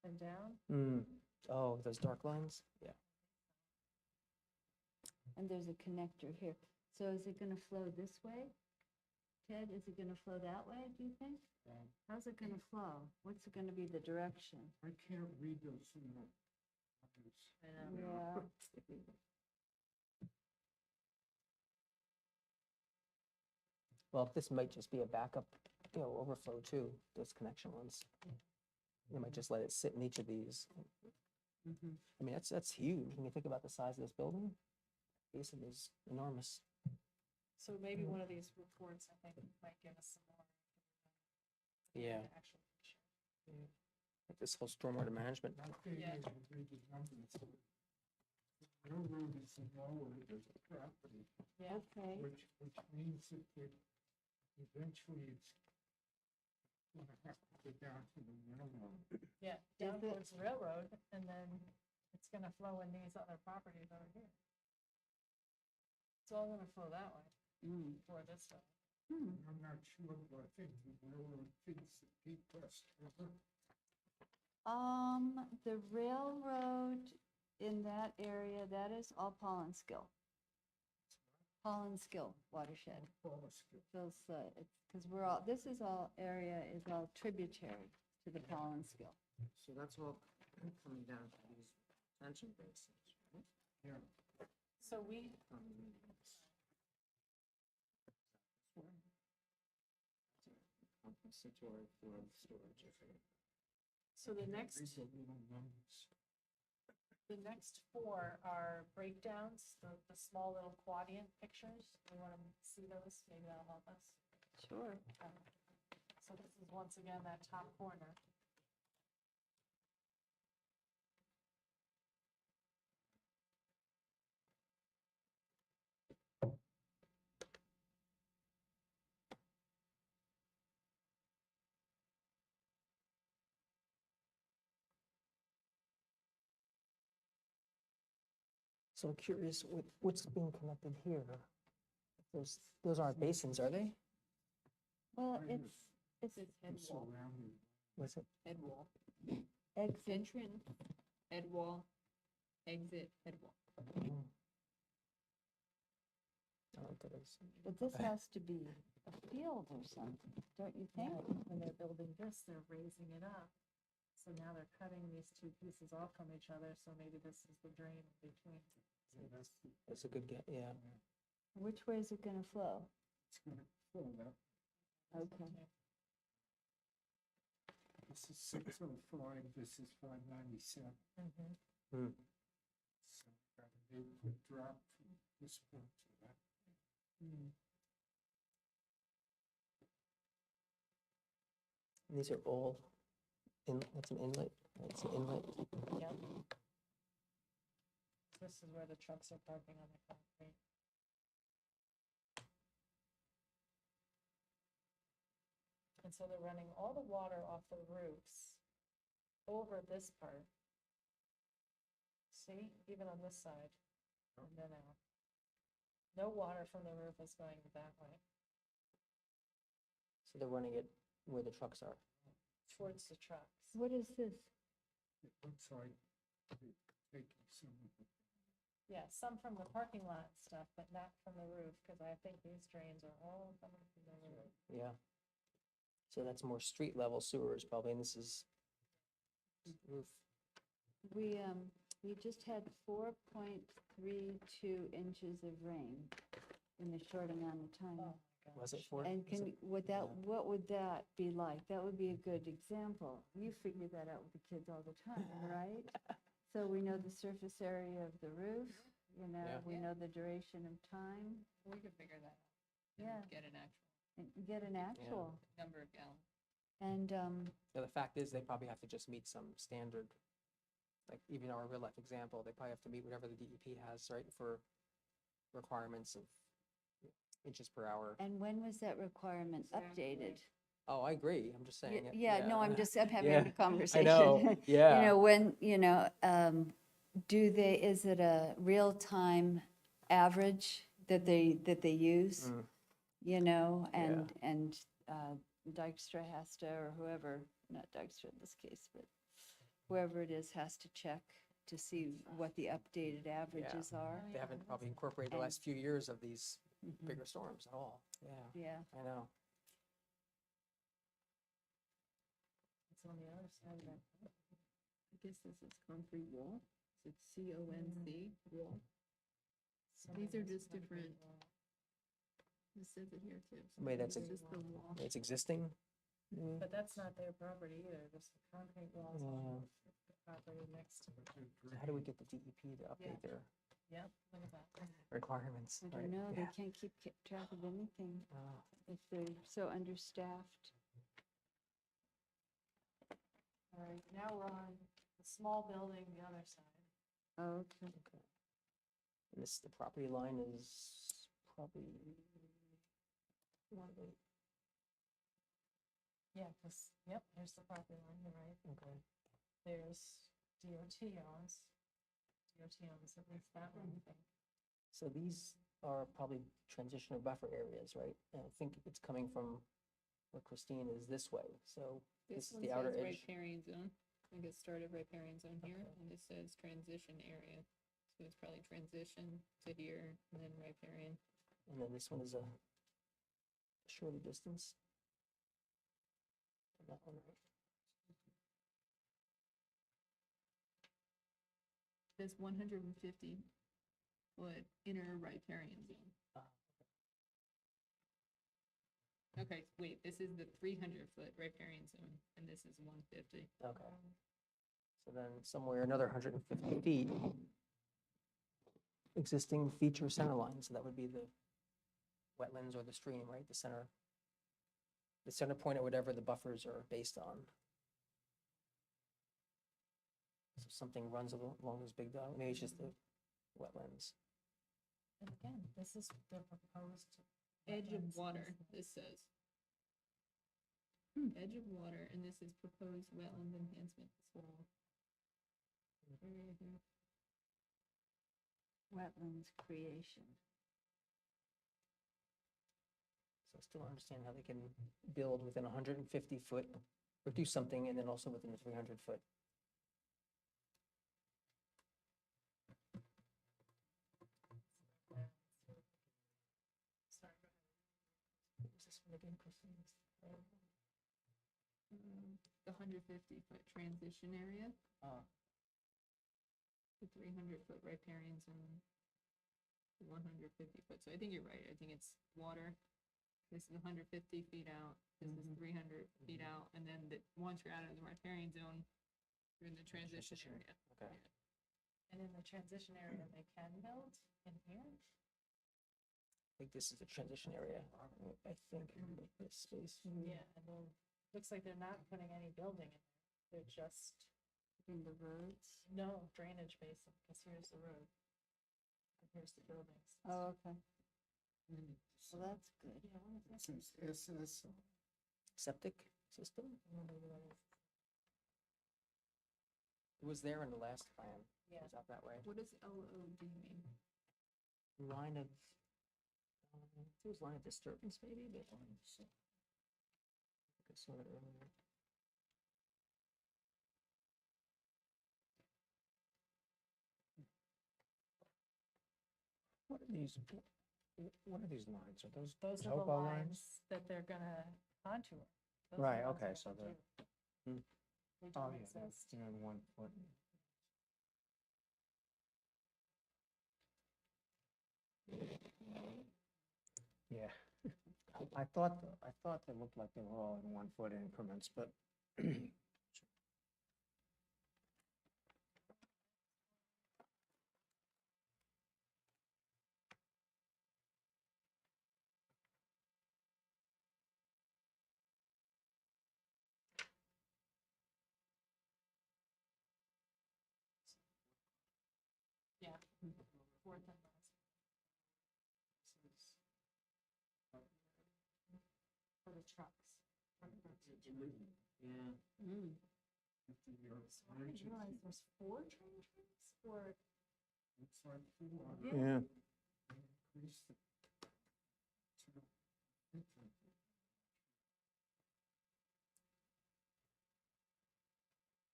and down. Oh, those dark lines? Yeah. And there's a connector here. So is it gonna flow this way? Ted, is it gonna flow that way, do you think? How's it gonna flow? What's it gonna be the direction? I can't read those in the. Yeah. Well, this might just be a backup, overflow too, those connection ones. You might just let it sit in each of these. I mean, that's huge when you think about the size of this building. Basin is enormous. So maybe one of these reports, I think, might give us some more. Yeah. the actual picture. Like this whole stormwater management. Yeah. Read the numbers. The railroad is lower than the property, Yeah, Okay, which means that eventually it's gonna have to go down to the railroad. yeah, down Is it- towards the railroad, and then it's gonna flow in these other properties over here. It's all gonna flow that way, or this way. I'm not sure, but I think the railroad feeds the Peak West River. the railroad in that area, that is all Pollenskill. Pollenskill watershed. Forest. Feels, it's, because we're all, this is all, area is all tributary to the Pollenskill. So that's all coming down to these detention basins, right? Yeah. So we, Compensatory flow storage. so the next, Read the little numbers. the next four are breakdowns, the small little quadrant pictures. We wanna see those, maybe that'll help us. Sure. So this is once again that top corner. So I'm curious, what's being connected here? Those aren't basins, are they? Well, Right, it's It's head It's wall, surrounded. Was it? head wall, exit, entrance, head wall, exit, head wall. I don't think it is. but this has to be a field or something, don't you think? When they're building this, they're raising it up. So now they're cutting these two pieces off from each other, so maybe this is the drain in between. So That's a good get, yeah. Which way is it gonna flow? it's gonna fill that. Okay. This is 605, this is 597. Mhm. So got an 8-foot drop from this point to that. And these are all, that's an inlet, that's an inlet. Yep. This is where the trucks are parking on the concrete. And so they're running all the water off the roofs over this part. See, even on this side, and then out. No water from the roof is going that way, So they're running it where the trucks are. towards the trucks. What is this? It looks like they're taking some of it. Yeah, some from the parking lot and stuff, but not from the roof, because I think these drains are all coming from the roof. Yeah. So that's more street level sewers probably, and this is roof. We just had 4.32 inches of rain in a short amount of time. Oh, my Was it gosh. for? And was can, it- would that, yeah. what would that be like? That would be a good example. You figure that out with the kids all the time, right? So we know the surface area of the roof, you know, Yeah. we know the duration of time. We could figure that out. and Yeah. Get an actual And get an actual. number of gallons. And, Yeah, the fact is, they probably have to just meet some standard, like even our real life example, they probably have to meet whatever the DEP has, right, for requirements of inches per hour. and when was that requirement updated? Oh, I agree, I'm just saying. it, Yeah, no, I'm having Yeah, a conversation. know, yeah. You know, when, is it a real-time average that they use? Mm. You know, Yeah. and Dykstra has to, or whoever, not Dykstra in this case, but whoever it is has to check to see what the updated averages are. They haven't probably incorporated the last few years of these bigger storms at all. Yeah, Yeah. I know. It's on the other side of that. I guess this is concrete wall. So it's CONC wall. These are just different. This says it here too. So Wait, that's this a- is the wall. It's existing? But that's not their property either, just the concrete walls on the property next to it. How do we get the DEP to update their Yep, look at that. requirements? I right? don't know, they Yeah. can't keep track of anything Oh, if they're so understaffed. All right, now we're on the small building, the other side. Oh, okay. okay. And this, the property line is probably one of the, Yeah, because, yep, here's the property line, you're right. okay. There's DOT owns. DOT owns at least that one, I think. So these are probably transitional buffer areas, right? And I think it's coming from where Christine is this way, so this is one the outer says edge. Riparian zone. I guess start of riparian zone here, Okay. and this says transition area. So it's probably transition to here and then riparian. And then this one is a shorter distance. And that one, right? This 150-foot inner riparian zone. Ah, Okay, wait, this is the 300-foot riparian zone, and this is 150. Okay. So then somewhere another 150 feet, existing feature center line, so that would be the wetlands or the stream, right? The center point or whatever the buffers are based on. So something runs along this big dog, maybe it's just the wetlands. And again, this is the proposed. Edge of wetlands water, easement. this says. Edge of water, and this is proposed wetland enhancement as well. Area here. Wetlands creation. So I still don't understand how they can build within 150 foot or do something and then also within the 300 foot. Sorry, go ahead. What was this one again, Christine? The 150-foot transition area, the 300-foot riparian zone, the 150-foot. So I think you're right. I think it's water. This is 150 feet out. This is 300 feet out. And then once you're out of the riparian zone, you're in the transition area. Okay. And in the transition area, they can build in here? I think this is the transition area. I think this space. Yeah, and then, looks like they're not putting any building in there. They're just, In the roads. no drainage basin, because here's the road. And here's the buildings. Oh, okay. Well, that's good. Yeah, what is that? Since SS, Septic system? It was there in the last plan. Yeah. It was out that way. What does LOD mean? Line of, it was line of disturbance maybe, but. I saw it earlier. What are these, what are these lines? Are those Those are the topo lines that they're gonna contour. Those are the Right, ones okay, they're so gonna the- do. They Oh, don't yeah, exist. that's, 1 foot. Yeah. I thought they looked like they were all in 1 foot increments, but Yeah. Fourth and last. For the trucks. Yeah. So I didn't realize there's 4 train tracks or, looks like 4. yeah. Increase the. to-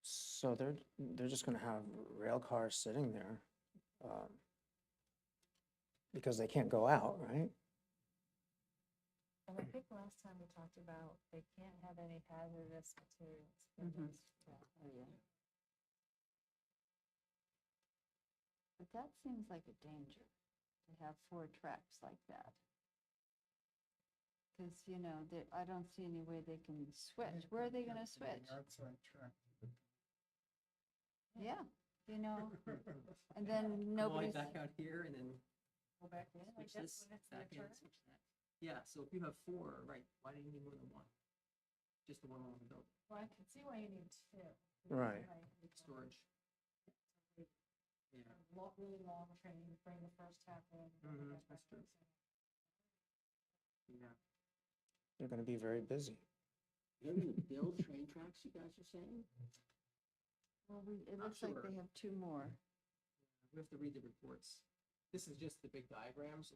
So they're just gonna have rail cars sitting there, because they can't go out, right? And I think last time we talked about they can't have any hazardous materials. in Mhm. those. Oh, yeah. But that seems like a danger, to have 4 tracks like that. Because, you know, I don't see any way they can switch. Where are they gonna switch? Outside track. Yeah, you know, and then nobody's, Back out here and then Go back in, I switch guess, this, when it's back their in, turn. switch that. Yeah, so if you have 4, right, why do you need more than 1? Just the one on the building, Well, I can see why you need 2. Right. storage. Yeah. Really long train, bring the first half in. and then Mhm, get that's back true. in. Yeah. They're gonna be very busy. They're gonna build train tracks, you guys are saying? well, it Not looks like sure. they have 2 more. We have to read the reports. This is just the big diagrams.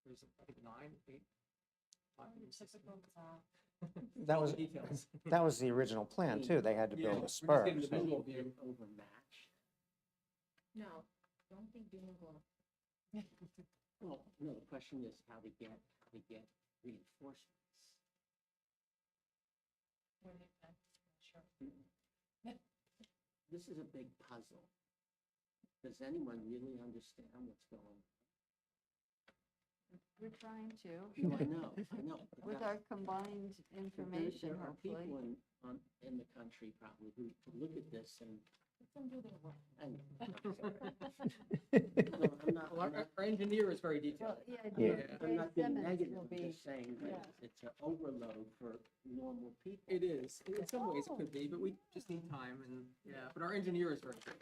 There's, I think, 9, 8. Oh, your typical top. That was, Details. that was the original plan too. They had to Yeah, build we're a just spur. getting the so- visual view. Overmatched. No, don't be bingo. Well, no, the question is how to get reinforcements. What do you think? Sure. This is a big puzzle. Does anyone really understand what's going on? We're trying to, No, I know, I know. but with that- our combined but information, there are hopefully. people in the country probably who look at this and, Let them do their work. and. Well, our engineer is very detailed. Well, yeah, Yeah. Dave I'm not being Simmons negative, will I'm be, just saying that yeah. it's an overload for normal people. It is. In some ways it could be, but we just need time and, yeah, but our engineer is very good.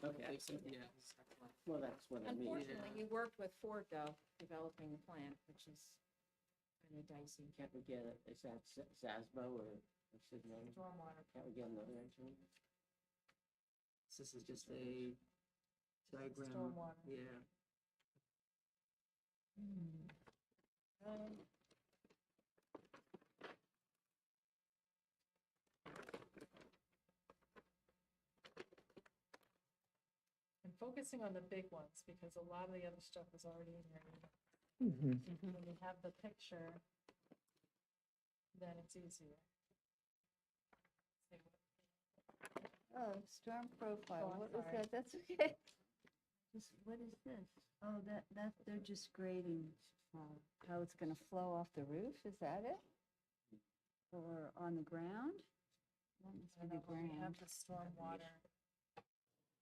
Okay, They've said, yeah. it's excellent. well, that's what I mean. Unfortunately, he worked with Ford though, developing the plan, which is kind of dicey. Can't we get, is that Zasbo or what's his name? Stormwater. Can't we get another engineer? This is just a diagram. Stormwater. Yeah. And focusing on the big ones, because a lot of the other stuff is already in there. Mhm. When you have the picture, then it's easier. See what- Oh, storm profile, Oh, I'm what was sorry. that? That's okay. What is this? Oh, they're just grading, how it's gonna flow off the roof, is that it? Or on the ground? That must be And the then when we have ground. the stormwater.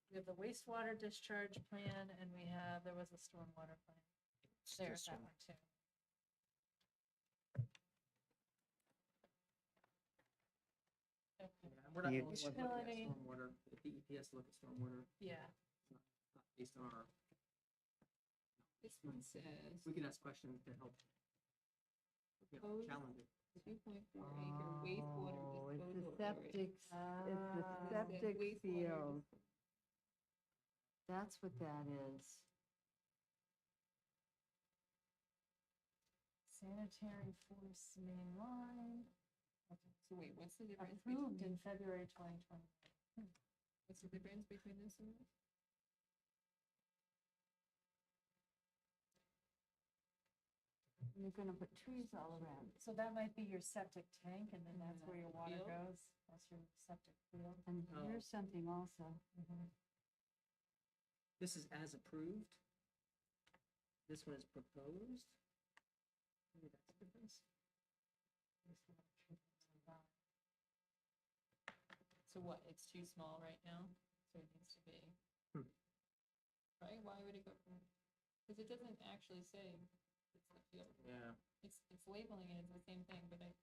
We have the wastewater discharge plan, and there was a stormwater plan. There's This that one. one too. Okay. Yeah, we're not You- the only ones looking at Utility. stormwater. The DEP look at stormwater, Yeah, not based on our, This one says we can ask questions to help. Proposed Challenge it. 2.4 acre wastewater Oh, it's disposal the area. septic, it's the Ah. septic Wastewater field. That's what that is. sanitary force main line, So wait, what's the difference approved between, in February 2020. what's the difference between this and this? And you're gonna put trees all around. So that might be your septic tank, and then that's where your water Field? goes. That's your septic field. And Oh. here's something also. This is as approved. This one is proposed. Maybe that's the difference. So what, it's too small right now, so it needs to be. Hmm. Right, why would it go from, because it doesn't actually say it's the field. Yeah. It's labeling it as the same thing, but I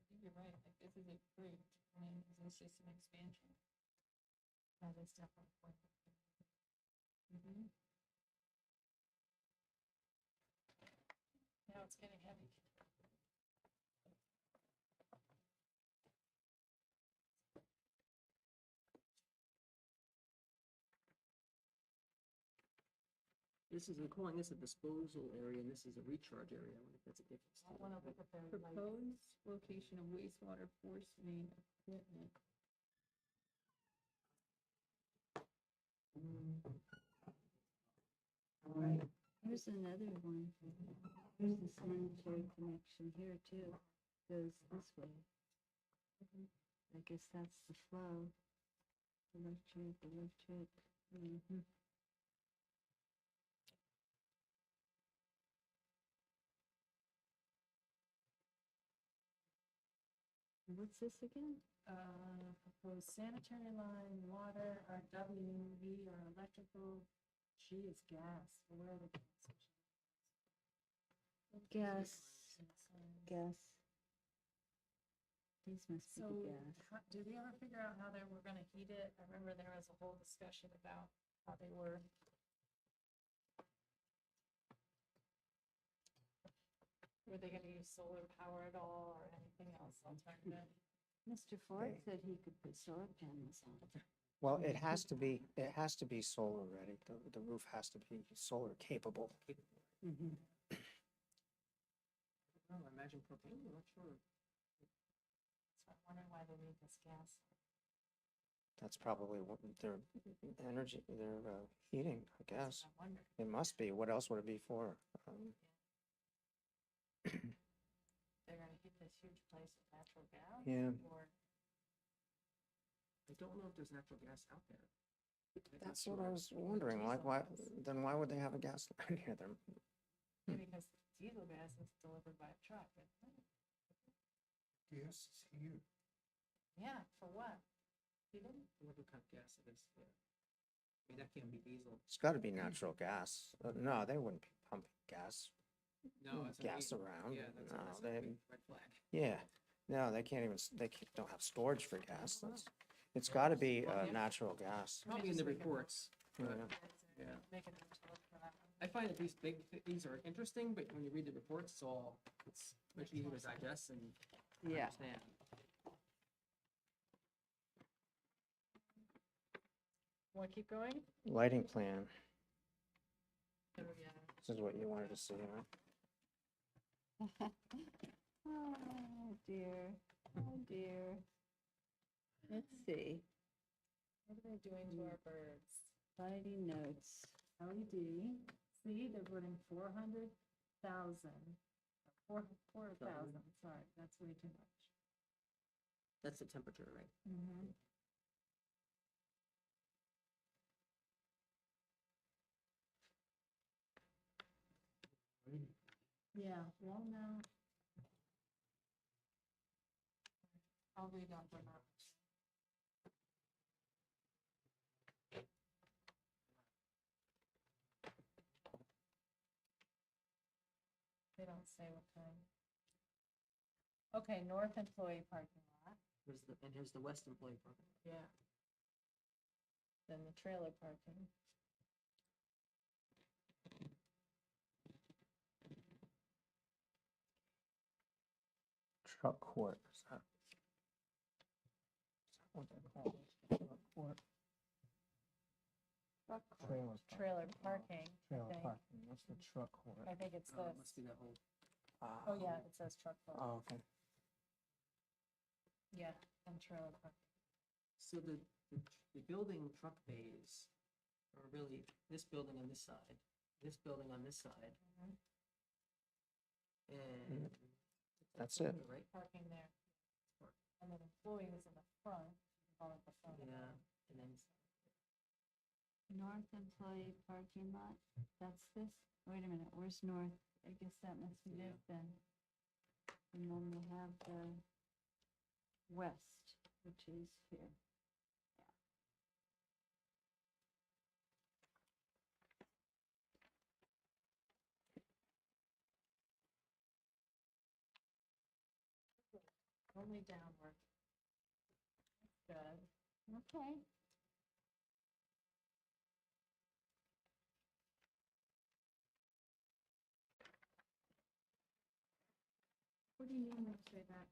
think you're right, like this is approved, and then is this just an expansion? That is definitely. Now it's getting heavy. This is, we're calling this a disposal area, and this is a recharge area. I wonder if that's a difference. I want to look at their, like, Proposed location of wastewater force main equipment. Right. Here's another one. Here's the sanitary connection here too. Goes this way. I guess that's the flow. Electric, electric. Mhm. What's this again? Proposed sanitary line, water, RW, V or electrical, G is gas. Where are the gas? Gas. These must be So, the gas. did we ever figure out how they were gonna heat it? I remember there was a whole discussion about how they were. Were they gonna use solar power at all or anything else alternative? Mr. Ford Okay. said he could put solar panels on it. Well, it has to be solar ready. The roof has to be solar capable. Mhm. Well, I imagine propane, I'm not sure. So I'm wondering why they need this gas. That's probably what their energy, their heating, I guess. I'm wondering. It must be. What else would it be for? They're gonna heat this huge place with natural gas? Yeah. Or, I don't know if there's natural gas out there. I'm not That's what sure. I was wondering. Like, then why would they have a gas line here? They're, maybe because diesel gas is delivered by a truck, isn't it? Gas is here. Yeah, for what? Heating? Whatever kind of gas it is, yeah. I mean, that can't be diesel. it's got to be natural gas. No, they wouldn't be pumping gas. No, it's. Gas around. Yeah, that's, No, that's a they, big red flag. yeah. No, they can't even, don't have storage for gas. It's got to be natural gas. Probably in the reports, Yeah. but yeah. Make a note to look for that one. I find that these are interesting, but when you read the reports, it's much easier to digest and Yeah. understand. Want to keep going? Lighting plan. Oh, yeah. This is what you wanted to see, right? Oh, dear. Oh, dear. Let's see. What are they doing to our birds? Lighting notes. LED, see, they're putting 400,000, 4,000, sorry, that's way too much. That's the temperature, right? Mm-hmm. Yeah, well, no. I'll read on for now. They don't say what kind. Okay, north employee parking lot, Here's the west employee parking. yeah. Then the trailer parking. Truck court. Is that what they call it? Truck court. Truck Trailer. Trailer parking, I Trailer think. parking. What's the truck court? I think it's Oh, it must this. be that whole. Oh, yeah, it says truck park. Oh, okay. Yeah, and trailer park. So the building truck bays are really this building on this side, this building on this side, Mhm. and. That's it. Right? Parking there. And then employees in the front, call it the front. of the- Yeah, and then. North employee parking lot. That's this? Wait a minute, where's north? I guess that must be Yeah. this then. And then we have the west, which is here. Only downward. Good. Okay. What do you mean when you say that?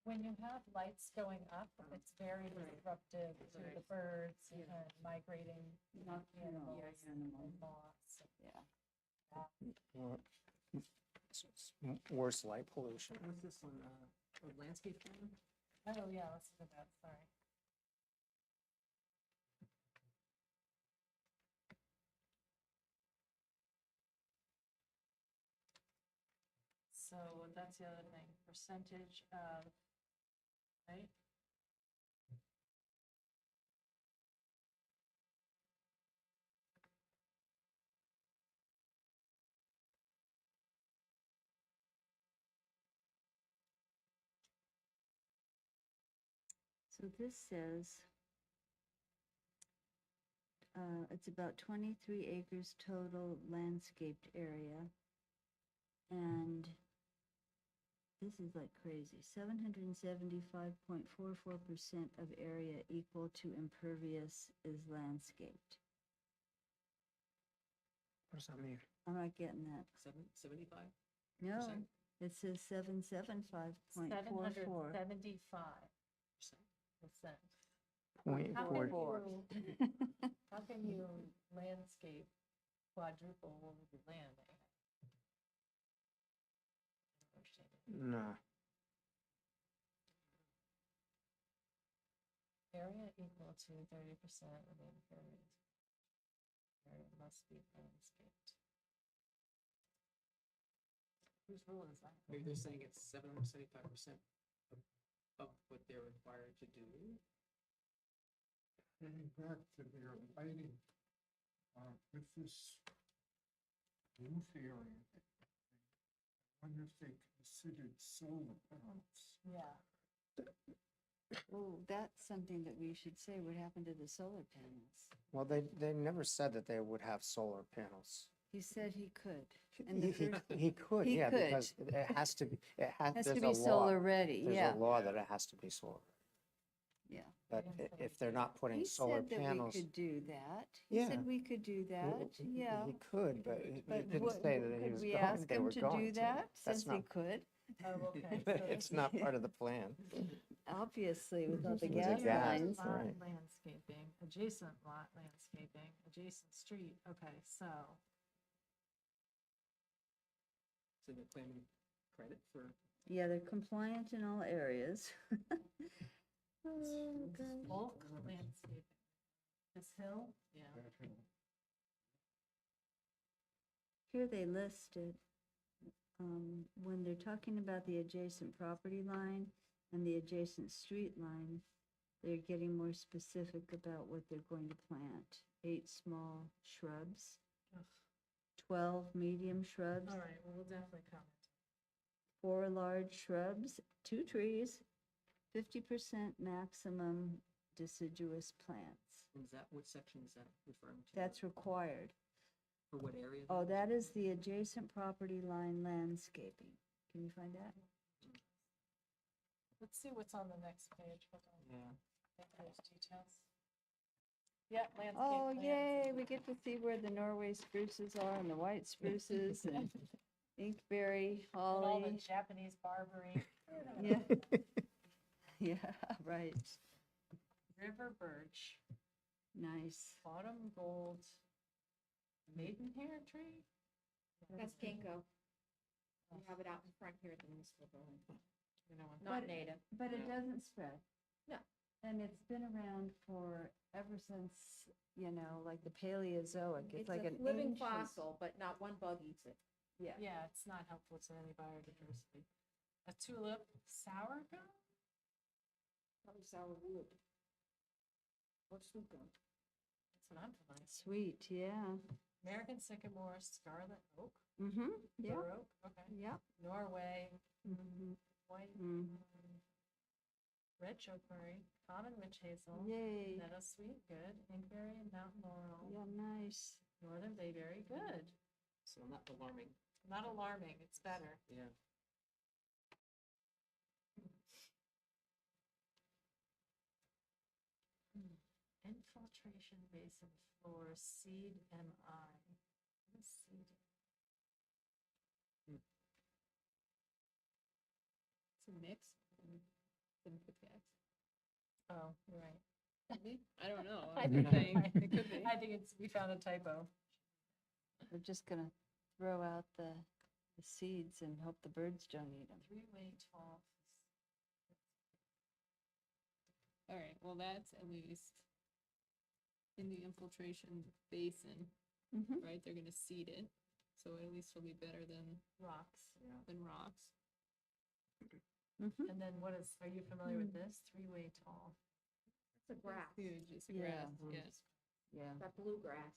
When you have lights going up, it's very disruptive to the birds and migrating Nocturnal animals animal. and moths. Yeah. Well, it's worse light pollution. What's this one, landscape plan? Oh, yeah, let's look at that, sorry. so that's the other thing, percentage of, right? So this says, it's about 23 acres total landscaped area. And this is like crazy, 775.44% of area equal to impervious is landscaped. What does that mean? I'm not getting that. 75? No, it says 775.44. 775%. Point How four. can you, how can you landscape quadruple over the land? I don't understand it. No. Area equal to 30% of the impervious area must be landscaped. Whose rule is that? Maybe they're saying it's 775% of what they're required to do. Getting back to their lighting, with this roof area, I wonder if they considered solar panels. Yeah. Oh, that's something that we should say, what happened to the solar panels? Well, they never said that they would have solar panels. He said he could. And the first, He could, he yeah, could. because it has to be, has there's to a be law. solar ready, There's yeah, a law that it has to be solar. yeah. But if they're not putting He solar said that we panels. could do that. He Yeah. said we could do that, yeah. He could, but he But didn't what- say that he could was we going, ask they him were to going do to. that, That's since he not, could? Oh, okay. so it's not part of the plan. Obviously, without the It's a gas gas, lines. Lot right. landscaping, adjacent lot landscaping, adjacent street, okay, so, So they're claiming credit for, Yeah, they're compliant in all areas. Oh, God. bulk landscaping. This hill, yeah. That hill. Here they listed, when they're talking about the adjacent property line and the adjacent street line, they're getting more specific about what they're going to plant. 8 small shrubs, Ugh. 12 medium shrubs, All right, well, we'll definitely comment. 4 large shrubs, 2 trees, 50% maximum deciduous plants. and is that, what section is that referring to? That's required. For what area? Oh, that is the adjacent property line landscaping. Can you find that? Let's see what's on the next page, hold on, Yeah. I think there's details. Yeah, landscape Oh, plans. yay, we get to see where the Norway spruces are and the white spruces and inkberry, And all the holly. Japanese barberry. Yeah. Yeah, right. River birch, Nice. autumn gold, maidenhair tree? That's ginkgo. We have it out in front here at the municipal building. You know, Not But- native. But it doesn't spread. No. And it's been around for ever since, like the Paleozoic. It's It's like a an living ancient. fossil, but not one bug eats it. Yeah. yeah, it's not helpful to any biodiversity. A tulip, sourdough? Probably sourwood. What's sweet gum? That's what I'm familiar with. Sweet, yeah. American sycamore, scarlet oak, Mm-hmm, yeah, bur oak, okay. yep. Norway, Mm-hmm. white, Mm. red chokeberry, common witch hazel, Yay. meadow sweet, good, inkberry, mountain laurel, Yeah, nice. northern bayberry, good. So not alarming, Not alarming, it's better. yeah. Infiltration basin floor, seed MI. What is seed? It's a mix. Didn't put the X. Oh, you're right. Maybe? I don't know. I I'm think saying you're right. it could be. I think it's, we found a typo. We're just gonna throw out the seeds and hope the birds don't eat them. Three-way tall. All right, well, that's at least in the infiltration basin, Mm-hmm. right? They're gonna seed it. so at least it'll be better than Rocks, yeah. rocks. And then what is, are you familiar with this? 3-way tall. It's a grass, Huge, it's a Yeah. grass, yes. Yeah. that bluegrass.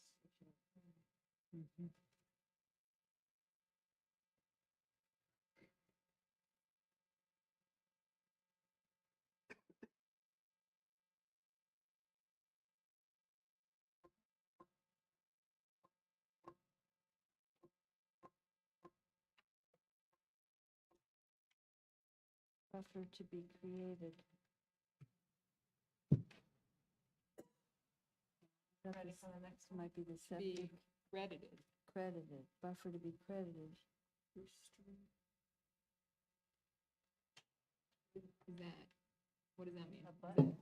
Buffer to be created. Ready for the next one? Might be the Be septic credited. credited, buffer to be credited. Is that, what does that mean? A Is what? that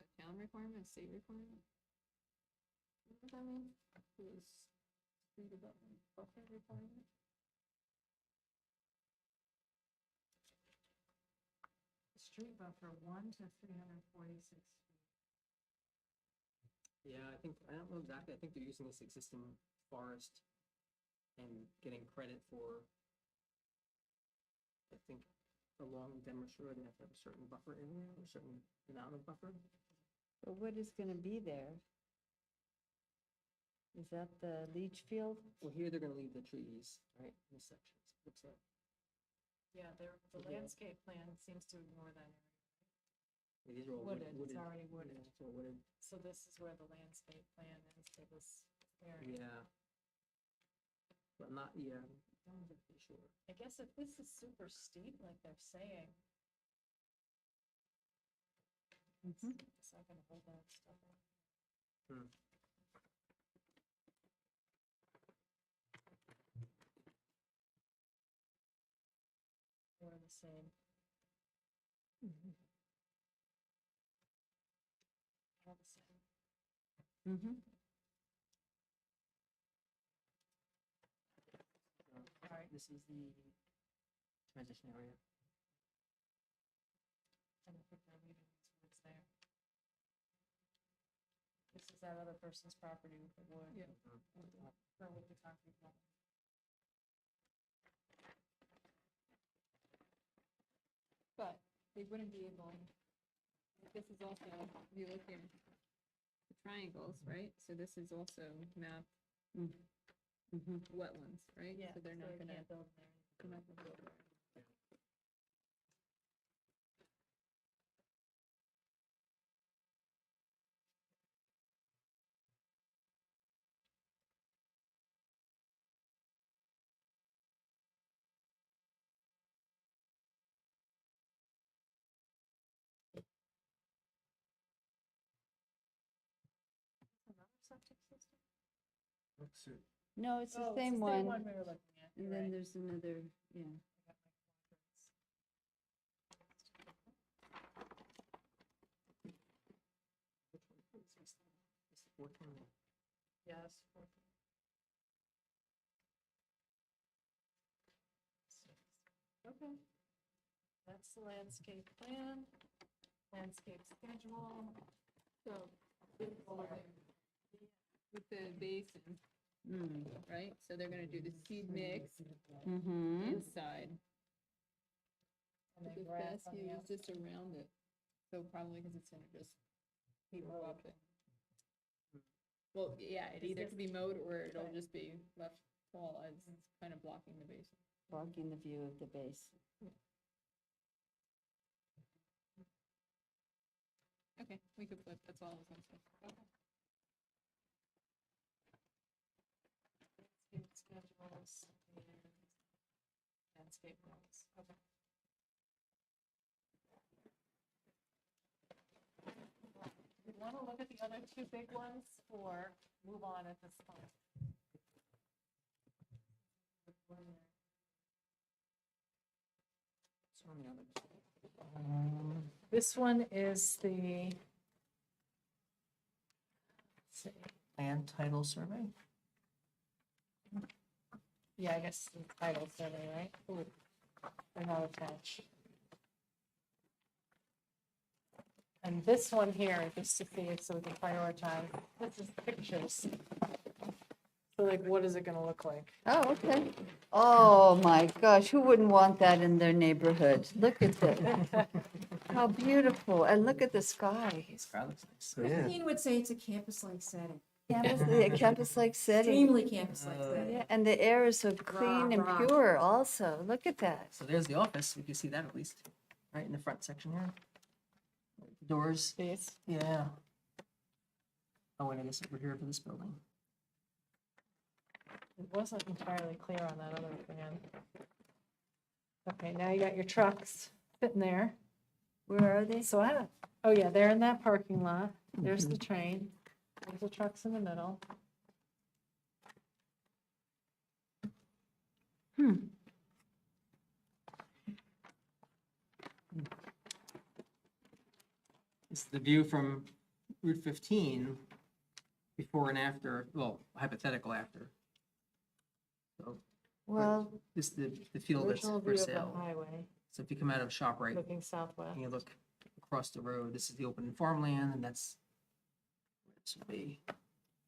a town requirement, a state requirement? What does that mean? Is street development buffer requirement? Street buffer 1 to 346 feet. Yeah, I think, I don't know exactly, I think they're using this existing forest and getting credit for, I think, along Denver Shore, they have to have a certain buffer area, or a certain amount of buffer. But what is gonna be there? Is that the leach field? Well, here they're gonna leave the trees, right, in this section, looks like. Yeah, the Yeah. landscape plan seems to ignore that area. These are all Wooded, it's wooded. already wooded. Yeah, it's all wooded. So this is where the landscape plan is for this area. Yeah. But not, yeah, I'm not really sure. I guess if this is super steep, like they're saying. It's not gonna hold that stuff up. Hmm. Or the same. All the same. Mm-hmm. All right, this is the transition area. I don't think they're leaving these woods there. This is that other person's property with the wood. Yeah. Or with the concrete wall. But they wouldn't be able, this is also, if you look here, the triangles, right? So this is also map wetlands, right? Yeah, So they're not they gonna, can't build there. they're not gonna build there. Another septic system? That's it. No, it's the Oh, same Same one. one we were looking at. And you're then right. there's another, yeah. I got my quadrants. Which one is this? This is 14. Yes. Okay. That's the landscape plan, landscape schedule. So, with the basin, right? So they're gonna do the seed mix Mm-hmm. inside. And But then the grass on fescue the is just around it. So probably because it's gonna just grow up it. Well, yeah, it Is either this- could be mowed or it'll Right. just be left tall as kind of blocking the basin. Blocking the view of the base. Okay, we could flip, that's all I was gonna say. Landscape schedules and landscape plans. Okay. We want to look at the other two big ones or move on at this point? It's on the other. This one is the, let's see, Land title survey? yeah, I guess the title survey, right? Ooh, they're not attached. And this one here, just to see it so we can prioritize, this is pictures. So like, what is it gonna look like? Oh, okay. Oh, my gosh, who wouldn't want that in their neighborhood? Look at that. How beautiful. And look at the sky. Sky looks nice. Yeah. Christine would say it's a campus-like setting, Campus-like setting. extremely campus-like setting. Yeah, and the air is so clean and rah. pure also. Look at that. So there's the office, we can see that at least, right in the front section here. Doors, These? yeah. Oh, and I guess over here for this building. It wasn't entirely clear on that other plan. Okay, now you got your trucks sitting there. Where are they? So I don't, oh yeah, they're in that parking lot. There's the train. There's the trucks in the middle. This is the view from Route 15, before and after, well, hypothetical after. So Well, this is the field that's Original for view of the sale. highway, So if you come out of ShopRite looking southwest. and you look across the road, this is the open farmland, and that's where this will be.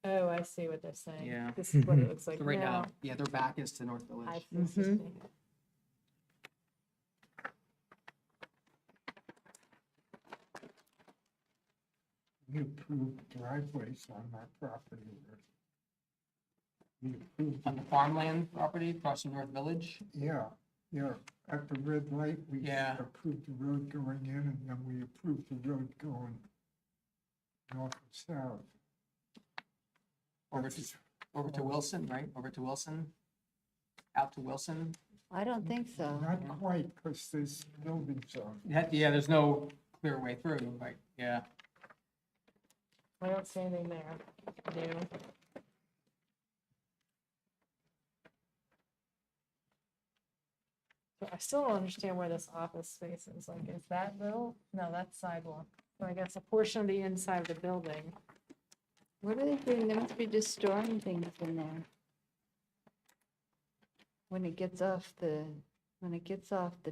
Oh, I see what they're saying. Yeah. This is what it looks like So right now, now. yeah, their back is to North I Village. see, see, Mhm. see. We approved driveways on that property. We approved, On the farmland property across from North Village. yeah, at the red light, we Yeah. approved the road going in, and then we approved the road going north and south. Over to Wilson, right? Over to Wilson? Out to Wilson? I don't think so. Not quite, because there's buildings on. Yeah, there's no clear way through, right? Yeah. I don't see anything there. New. So I still don't understand where this office space is. Like, is that little? No, that's sidewalk. So I guess a portion of the inside of the building. What are they doing? They must be just storing things in there. When it gets off the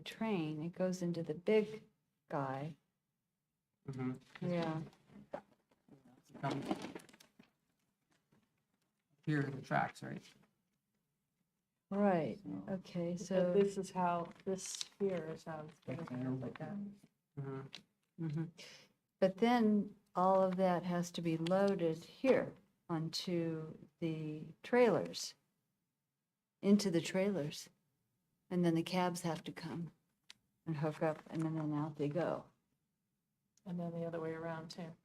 train, it goes into the big guy. Mhm. Yeah. Come Here are the tracks, right? Right, okay, So so, this is how, this here is how it's going to look like that. Mhm. but then all of that has to be loaded here onto the trailers, into the trailers. And then the cabs have to come and hook up, and then out they go, And then the other way around too.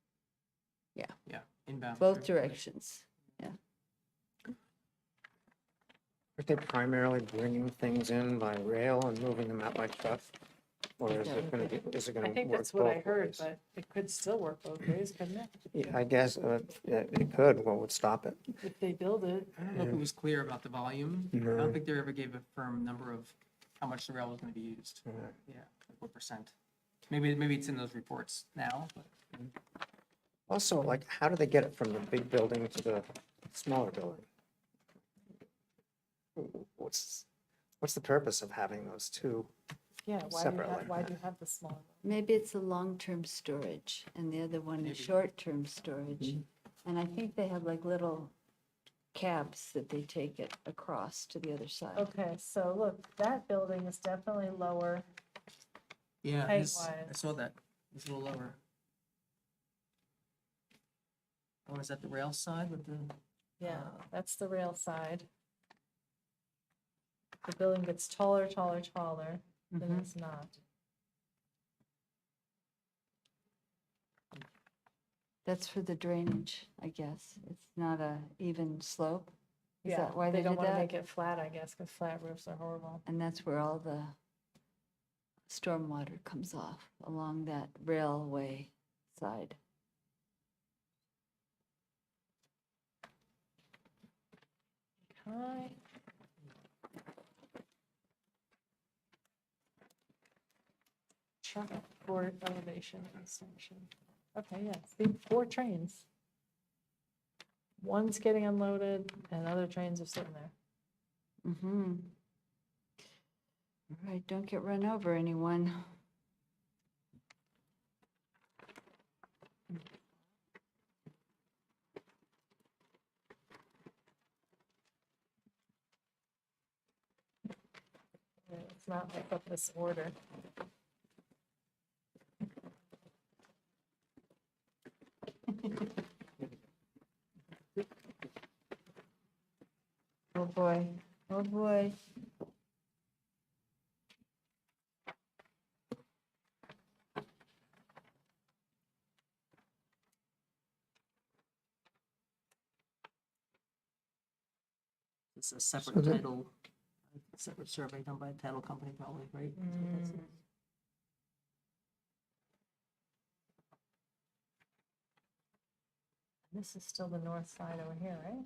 Yeah, inbound. both right? directions. Aren't they primarily bringing things in by rail and moving them out by truck? Or is it gonna be, is it I gonna think work that's what I both heard, ways? but it could still work both ways, couldn't it? Yeah, I guess, yeah, it could, what would stop it? If they build it. I don't know if it was clear about the volume. I No. don't think they ever gave a firm number of how much the rail was gonna be used. Yeah. Yeah, like what percent. Maybe it's in those reports now, but Also, like, how do they get it from the big building to the smaller building? What's the purpose of having those two? Yeah, why do you Separate have, like why that. do you have the small one? Maybe it's a long-term storage, and the other one is Maybe. short-term storage. And I think they have like little cabs that they take it across to the other side. Okay, so look, that building is definitely lower. yeah, I Height-wise. saw that. It's a little lower. Oh, is that the rail side with the? Yeah, that's the rail side. The building gets taller, taller, taller, then Mhm. it's not. That's for the drainage, I guess. It's not a even slope. Is Yeah, that why they they don't did want to that? make it flat, I guess, because flat roofs are horrible. And that's where all the stormwater comes off, along that railway side. Okay. Truck port elevation extension. Okay, yeah, see, 4 trains. One's getting unloaded and other trains are sitting there. Mm-hmm. All right, don't get run over, anyone. Let's not make up this order. Oh, boy. Oh, boy. It's a separate So the- title, separate survey done by a title company probably, right? That's what that says. This is still the north side over here, right?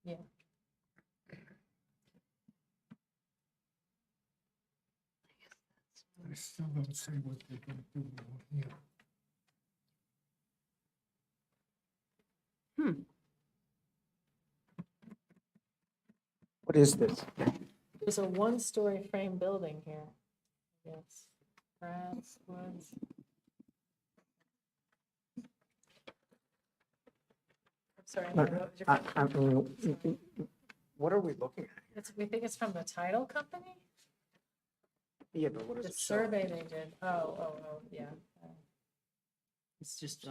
Yeah. I still don't see what they're gonna do over here. What is this? There's a one-story frame building here. Yes. Grass, woods. I'm sorry. But what was your I mean, what are we looking at? We think it's from the title company? Yeah, but what does The it show? survey they did. Oh, yeah. It's just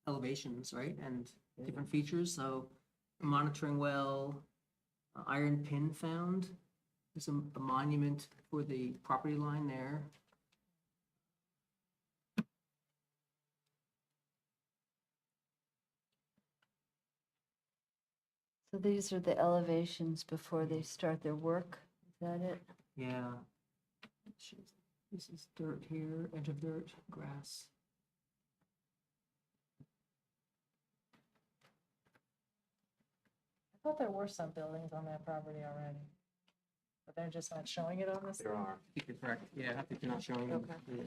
elevations, right, and different features, so monitoring well, iron pin found, there's a monument for the property line there. So these are the elevations before they start their work? Is that it? Yeah. This is dirt here, edge of dirt, grass. I thought there were some buildings on that property already. But they're just not showing it on this There thing? are. I think you're correct, yeah, I think they're not showing them. Okay. Yeah.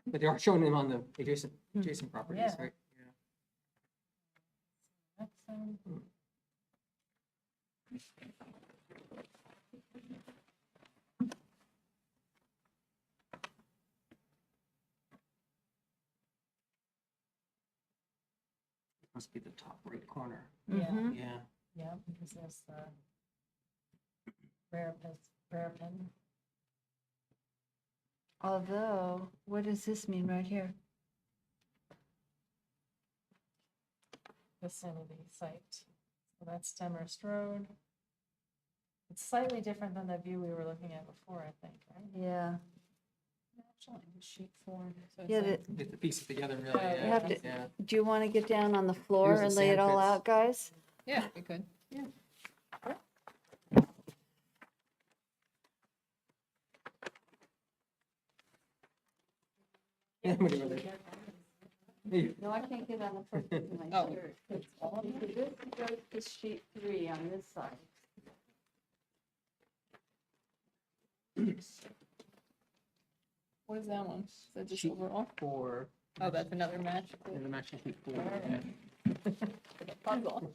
But they are showing them on the adjacent properties, Yeah. right? That's, Must be the top right corner. Yeah, Mhm. Yeah. yeah, because there's the rare pin. Although, what does this mean right here? Vicinity site. So that's Demorest Road. It's slightly different than the view we were looking at before, I think, right? Yeah. Actually, sheet 4. So it's Yeah, like- the- You have to piece it together, really, Yeah, you yeah. have to- Yeah. do you want to get down on the floor Here's the and lay it sand all pits. out, guys? Yeah, we could. Yeah, what do you want to do? No, I can't get on the front of my Oh. shirt. It's all- This goes to sheet 3 on this side. What is that one? Is that just Sheet overall? 4, Oh, that's another match. and the matching sheet 4, yeah. Puzzle.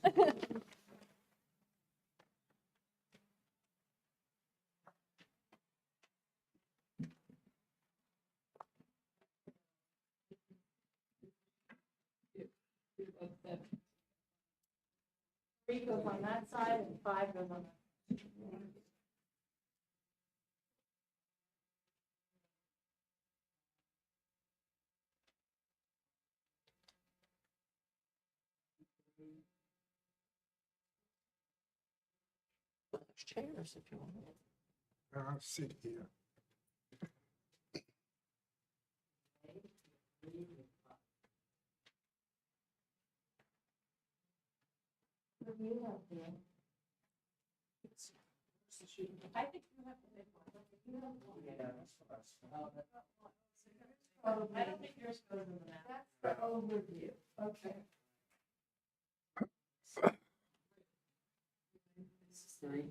Three goes on that side and 5 goes on that. There's chairs if you want. I'll sit here. I think you have to make one. You have one. I don't think yours goes in the map. That's the overview. Okay. This is 3.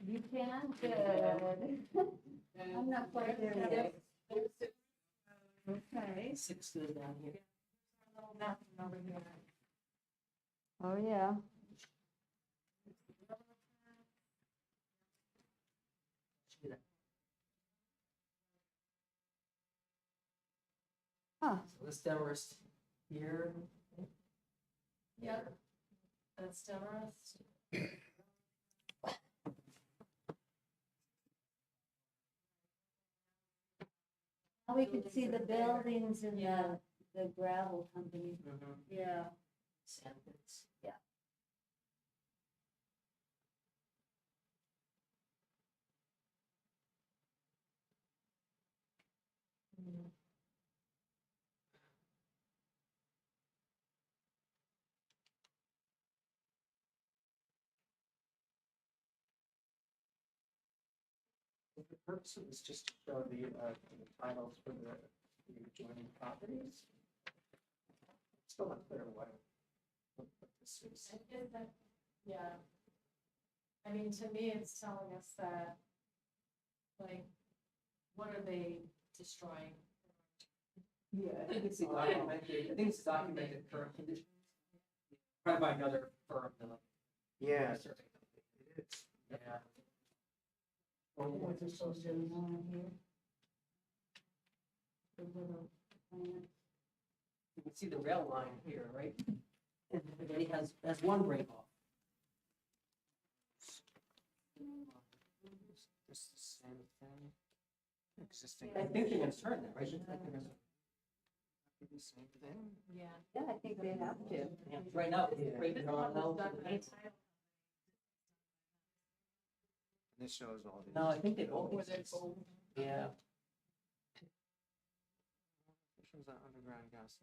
You can, good. I'm not quite there yet. Okay. Six goes down here. Oh, yeah. Huh. So this Demarest here. Yep. That's Demarest. Now we could see the buildings and the gravel company. Yeah. Sand pits. The purpose of this just to show the titles for the adjoining properties. Still not clear what this is. Yeah. I mean, to me, it's telling us that, like, what are they destroying? Yeah, I think it's the documented, I think it's documented current condition. Probably by another firm, they're like. Yeah, survey company. it is. Yeah. What's it supposed to be on here? The little plant. You can see the rail line here, right? And it has one break off. This is the same thing. Existing. I think they're gonna turn there, right? I think they're gonna- The same thing. Yeah. Yeah, I think they have to. Yeah, right now, Yeah. right now, This shows all these. no, I think they both Or they're exist. gold. Yeah. It shows that underground gas.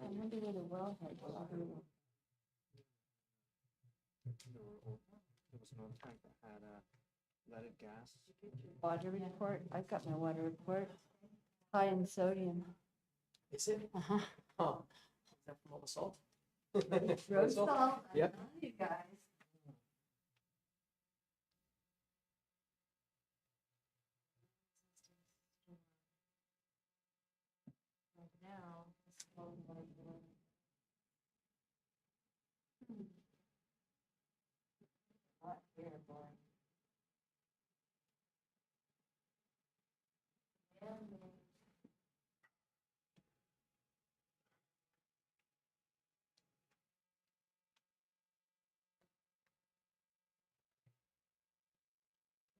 I wonder where the wellhead was. There was an old tank that had leaded gas. Water report, I've got my water report. High in sodium. Is it? Uh-huh. Huh. Is that from all the salt? Road salt. I Yep. know you guys. Right now, it's called like, Hot air blowing.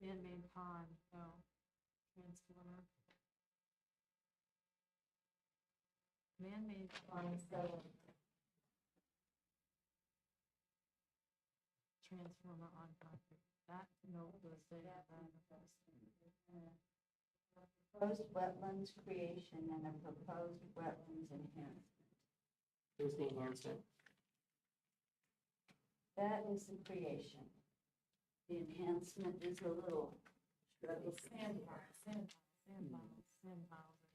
man-made pond, transformer. Man-made pond, transformer on concrete. That note was there. Proposed wetlands creation and a proposed wetlands enhancement. Here's the enhancement. That is the creation. The enhancement is a little. Sand piles, sand piles, sand piles.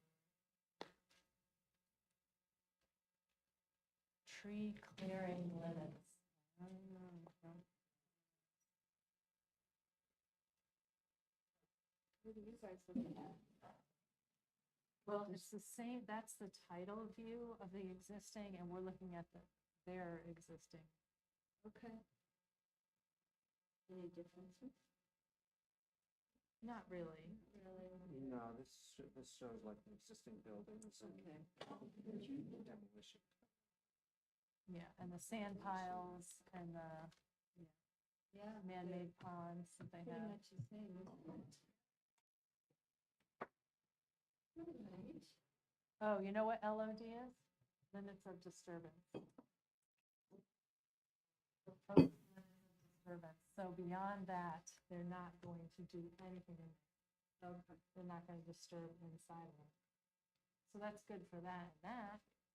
Tree clearing limits. What are you guys looking at? Well, it's the same, that's the title view of the existing, and we're looking at their existing. Okay. Any differences? Not really. No, this shows like the existing buildings and demolition. Yeah, and the sand piles and the Yeah. man-made ponds that they Pretty have. much the same, isn't it? Right. Oh, you know what LOD is? Limits of disturbance. Proposed limits of disturbance. So beyond that, they're not going to do anything. They're not going to disturb inside of it. So that's good for that,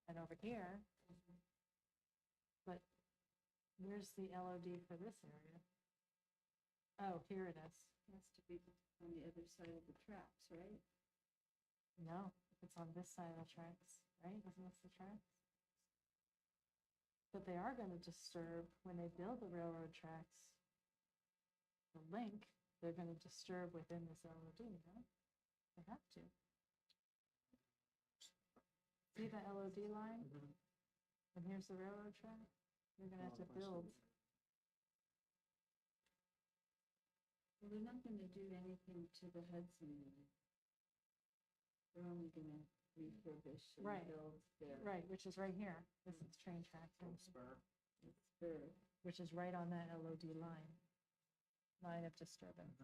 and over here. But where's the LOD for this area? Oh, here it is. Has to be on the other side of the tracks, right? No, it's on this side of the tracks, right? Isn't this the tracks? But they are gonna disturb, when they build the railroad tracks, the link, they're gonna disturb within this LOD, no? They have to. See the LOD line? And here's the railroad track? You're gonna have to build. Well, they're not gonna do anything to the Hudson line. They're only gonna refurbish and Right. build their. Right, which is right here. This is train tracks, and Spur. Spur. which is right on that LOD line of disturbance.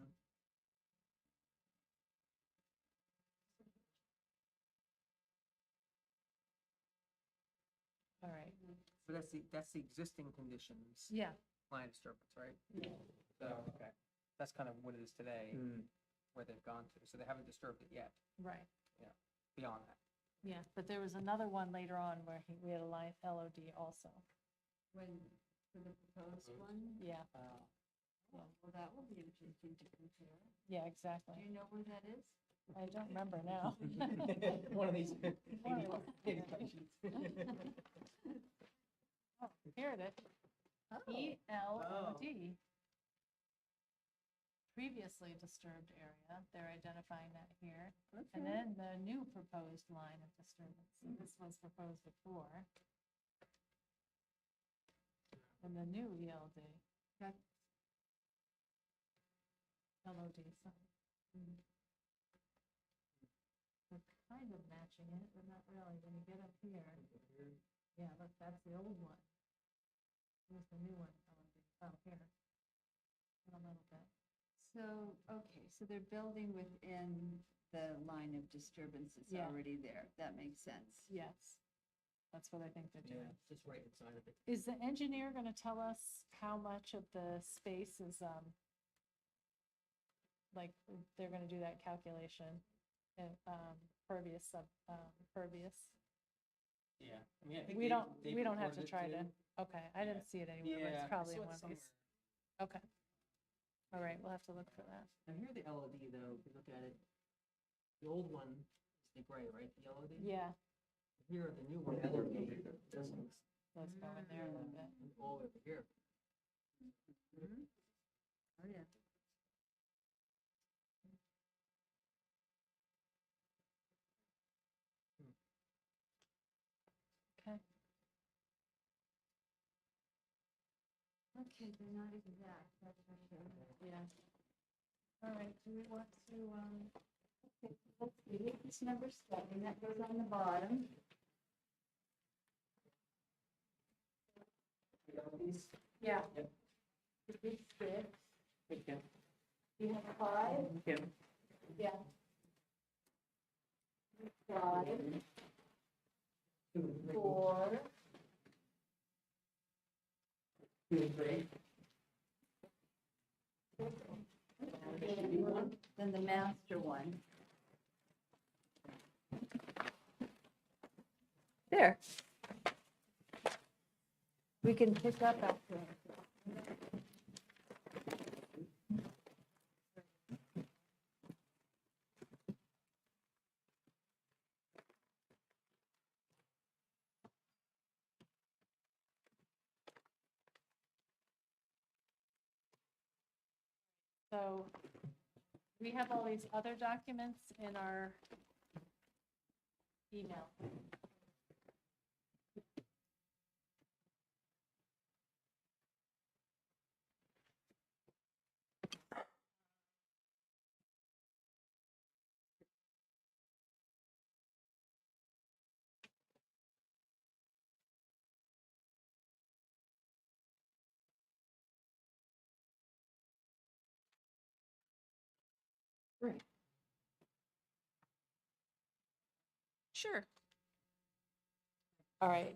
All right, So that's the existing conditions, yeah, line disturbance, right? yeah, So, okay, that's kind of what it is today, where they've gone to, so they haven't disturbed it yet, right, beyond that. yeah, but there was another one later on where we had a line LOD also, When, for the proposed one? yeah, Well, that will be interesting to compare. yeah, Do exactly. you know where that is? I don't remember now. One of these. One of Oh, here it is. ELOD. Previously disturbed area, they're identifying that here. And then the new proposed line of disturbance, so this was proposed before. And the new ELD. Okay. LOD, so. We're kind of matching it, but not really, when you get up here. Yeah, look, that's the old one. Here's the new one, LOD, oh, here. A little bit. So, okay, so they're building within the line of disturbance that's Yeah. already there. That makes sense. Yes, that's what I think they're doing. Just right inside of it. Is the engineer gonna tell us how much of the space is, like, they're gonna do that calculation, and, pervious, pervious? Yeah, I mean, I think We they- don't, they've we don't have to recorded it try to, too. okay, I didn't see it anywhere, but Yeah, I it's probably saw in it one of these. somewhere. Okay. All right, we'll have to look for that. Now here the LOD though, if you look at it, the old one is the gray, right, the LOD? Yeah, Here, the new one, LOD, doesn't, let's go in there a little bit. all over here. Oh, yeah. Okay. Okay, they're not exact, that's for sure. Yeah. All right, do we want to, Okay, let's see, it's number 7, that goes on the bottom. yeah, This is 6. Okay. You have 5? Yeah. yeah, 5, 4, then the master one. There. We can pick up after. so we have all these other documents in our email. Right. Sure. All right,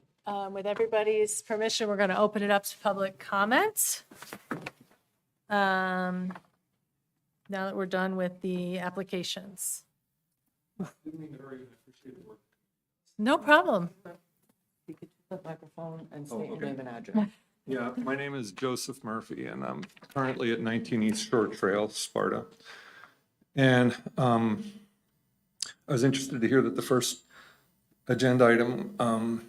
with everybody's permission, we're going to open it up to public comment. Now that we're done with the applications. No problem. You could take the microphone and Oh, state your okay. name and address. Yeah, my name is Joseph Murphy, and I'm currently at 19 East Shore Trail, Sparta. And I was interested to hear that the first agenda item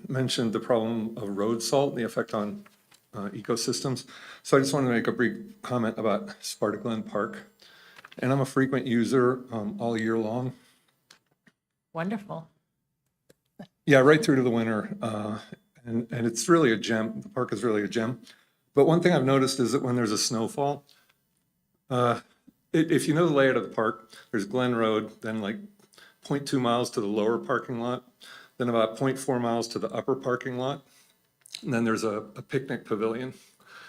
mentioned the problem of road salt, the effect on ecosystems. So I just wanted to make a brief comment about Sparta Glen Park. And I'm a frequent user all year long. Wonderful. Yeah, right through to the winter. And it's really a gem. The park is really a gem. But one thing I've noticed is that when there's a snowfall, if you know the layout of the park, there's Glen Road, then like 0.2 miles to the lower parking lot, then about 0.4 miles to the upper parking lot. And then there's a picnic pavilion.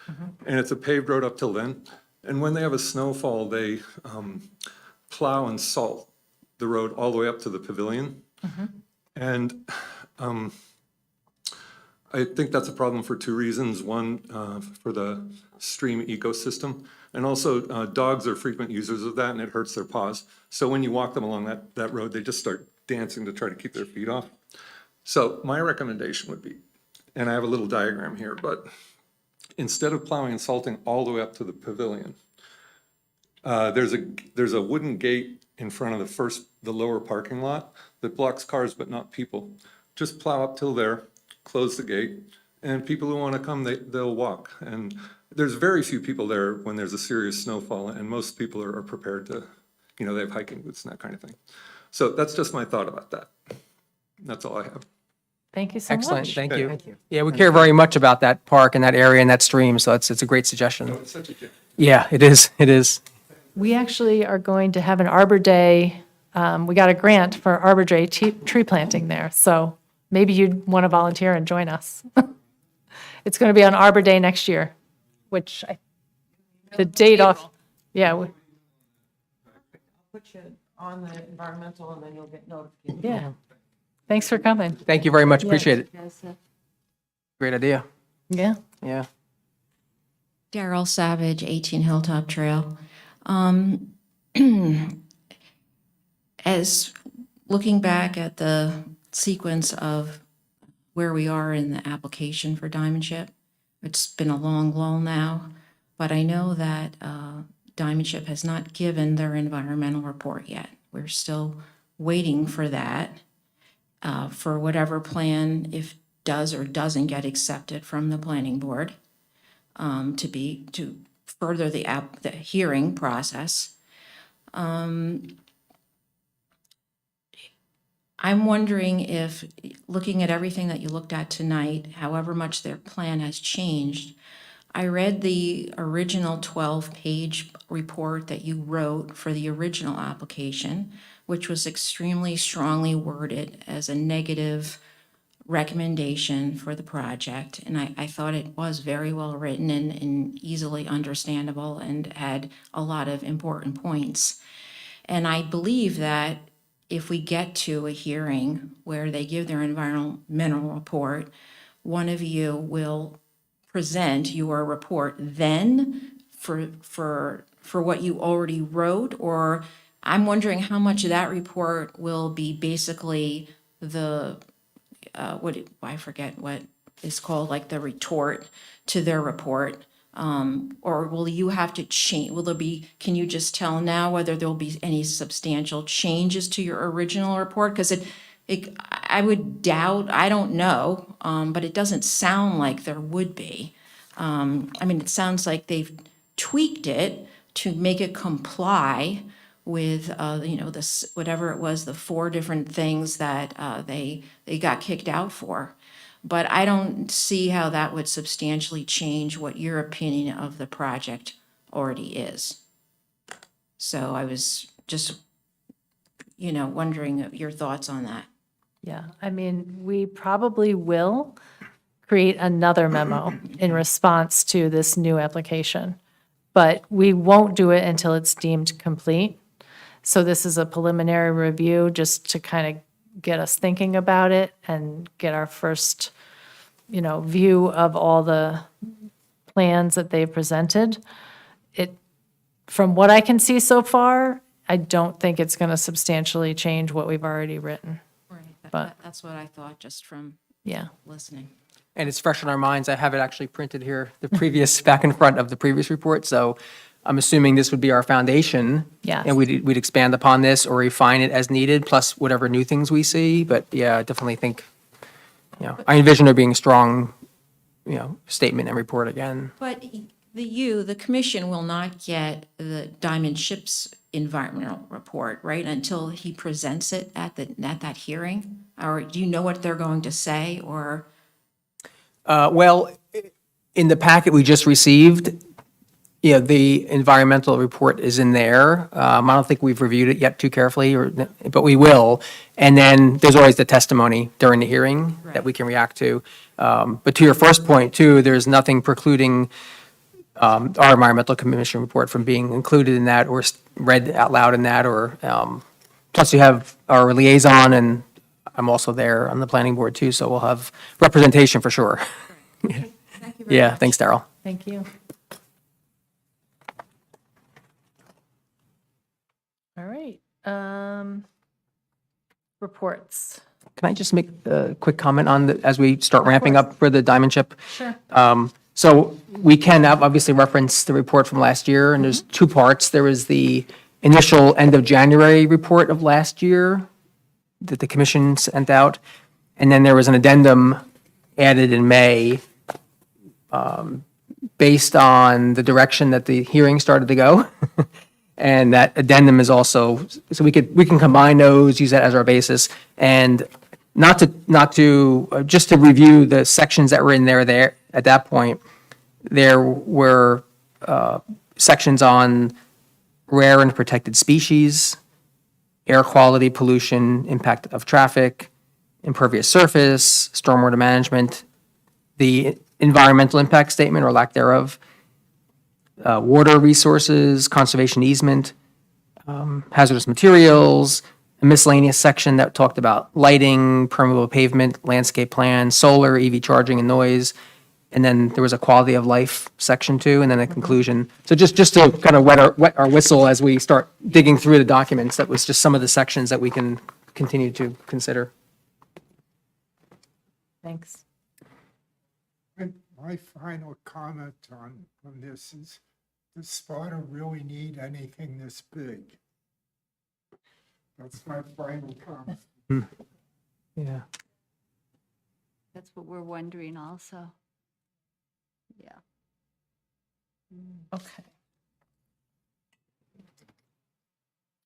And it's a paved road up till then. And when they have a snowfall, they plow and salt the road all the way up to the pavilion. And I think that's a problem for two reasons. One, for the stream ecosystem, and also dogs are frequent users of that, and it hurts their paws. So when you walk them along that road, they just start dancing to try to keep their feet off. So my recommendation would be, and I have a little diagram here, but instead of plowing and salting all the way up to the pavilion, there's a wooden gate in front of the lower parking lot that blocks cars but not people. Just plow up till there, close the gate, and people who want to come, they'll walk. And there's very few people there when there's a serious snowfall, and most people are prepared to, they have hiking boots and that kind of thing. So that's just my thought about that. That's all I have. Thank you so much. Excellent, thank you. Thank you. Yeah, we care very much about that park and that area and that stream, so it's a great suggestion. It's such a gem. Yeah, it is. We actually are going to have an Arbor Day. We got a grant for Arbor Day tree planting there, so maybe you'd want to volunteer and join us. It's going to be on Arbor Day next year, which the date off, yeah, Put you on the environmental and then you'll get notification. yeah. Thanks for coming. Thank you very much, appreciate it. Yes, Great idea, Yeah. yeah. Daryl Savage, 18 Hilltop Trail. As looking back at the sequence of where we are in the application for Diamond Ship, it's been a long lull now, but I know that Diamond Ship has not given their environmental report yet. We're still waiting for that, for whatever plan, if does or doesn't get accepted from the planning board, to further the hearing process. I'm wondering if, looking at everything that you looked at tonight, however much their plan has changed, I read the original 12-page report that you wrote for the original application, which was extremely strongly worded as a negative recommendation for the project. And I thought it was very well written and easily understandable and had a lot of important points. And I believe that if we get to a hearing where they give their environmental report, one of you will present your report then for what you already wrote, or I'm wondering how much of that report will be basically the I forget what is called, like the retort to their report. Or will you have to change, can you just tell now whether there'll be any substantial changes to your original report? Because I would doubt, I don't know, but it doesn't sound like there would be. It sounds like they've tweaked it to make it comply with, this, whatever it was, the 4 different things that they got kicked out for. But I don't see how that would substantially change what your opinion of the project already is. So I was just, wondering your thoughts on that. Yeah, we probably will create another memo in response to this new application, but we won't do it until it's deemed complete. So this is a preliminary review just to kind of get us thinking about it and get our first, view of all the plans that they've presented. From what I can see so far, I don't think it's going to substantially change what we've already written. Right. But- That's what I thought, just from Yeah. listening. And it's fresh in our minds. I have it actually printed here, the previous, back in front of the previous report, so I'm assuming this would be our foundation. Yes. And we'd expand upon this or refine it as needed, plus whatever new things we see. But yeah, I definitely think, I envision there being a strong, statement and report again. But the commission will not get the Diamond Ships environmental report, right, until he presents it at that hearing? Or do you know what they're going to say, or? Well, in the packet we just received, the environmental report is in there. I don't think we've reviewed it yet too carefully, but we will. And then there's always the testimony during the hearing that we can react to. But to your first point too, there's nothing precluding our environmental commission report from being included in that or read out loud in that, or, plus you have our liaison, and I'm also there on the planning board too, so we'll have representation for sure. Yeah, thanks, Daryl. Thank you. All right. Reports. Can I just make a quick comment on as we start ramping up for the Diamond Chip? Sure. So we can obviously reference the report from last year, and there's two parts. There was the initial end of January report of last year that the commission sent out, and then there was an addendum added in May based on the direction that the hearing started to go. And that addendum is also, so we can combine those, use that as our basis, and just to review the sections that were in there at that point. There were sections on rare and protected species, air quality, pollution, impact of traffic, impervious surface, stormwater management, the environmental impact statement or lack thereof, water resources, conservation easement, hazardous materials, a miscellaneous section that talked about lighting, permeable pavement, landscape plan, solar, EV charging and noise. And then there was a quality of life section too, and then a conclusion. So just to kind of wet our whistle as we start digging through the documents, that was just some of the sections that we can continue to consider. Thanks. My final comment on this is, does Sparta really need anything this big? That's my final comment. Yeah. That's what we're wondering also. Yeah. Okay.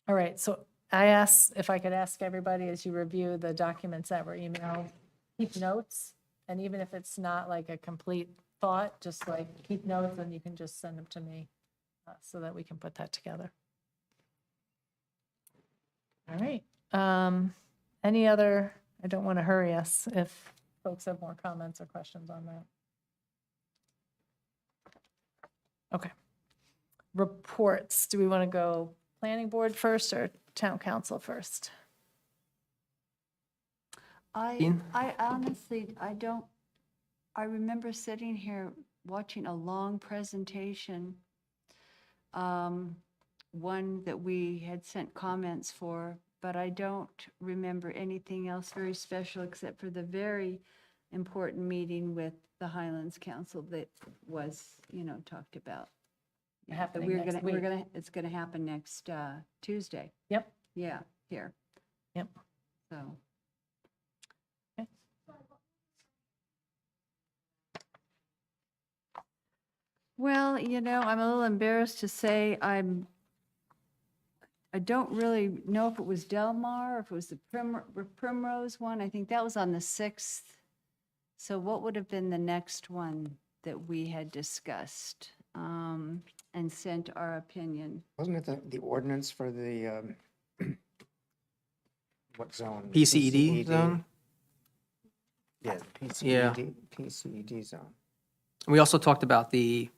All right, so I asked if I could ask everybody as you review the documents that were emailed, keep notes. And even if it's not like a complete thought, just like keep notes, and you can just send them to me so that we can put that together. All right. Any other, I don't want to hurry us if folks have more comments or questions on that. Okay. Reports, do we want to go planning board first or town council first? Dean? I honestly, I remember sitting here watching a long presentation, one that we had sent comments for, but I don't remember anything else very special except for the very important meeting with the Highlands Council that was, talked about. Yeah, but Happening next week. it's gonna happen next Tuesday. Yep. Yeah, here. Yep. So. Well, I'm a little embarrassed to say I don't really know if it was Del Mar, or if it was the Primrose one. I think that was on the 6th. So what would have been the next one that we had discussed and sent our opinion? Wasn't it the ordinance for the, what zone? PCED zone? Yeah, Yeah. PCED zone. We also talked about the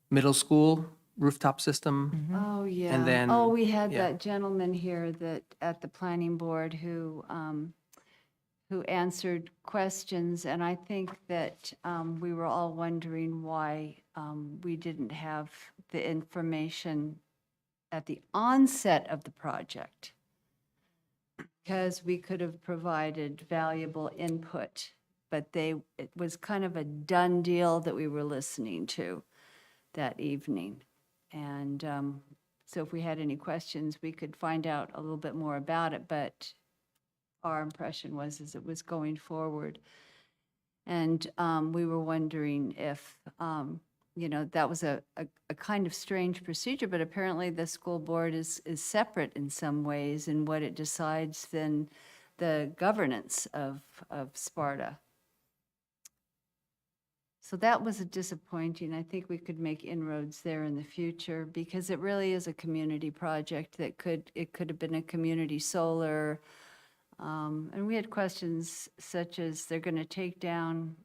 middle school rooftop system. Oh, yeah. And then- Oh, we had yeah. that gentleman here that, at the planning board who answered questions, and I think that we were all wondering why we didn't have the information at the onset of the project, because we could have provided valuable input, but it was kind of a done deal that we were listening to that evening. And so if we had any questions, we could find out a little bit more about it, but our impression was as it was going forward. And we were wondering if, that was a kind of strange procedure, but apparently the school board is separate in some ways in what it decides than the governance of Sparta. So that was a disappointing. I think we could make inroads there in the future because it really is a community project it could have been a community solar. And we had questions such as they're going to take down,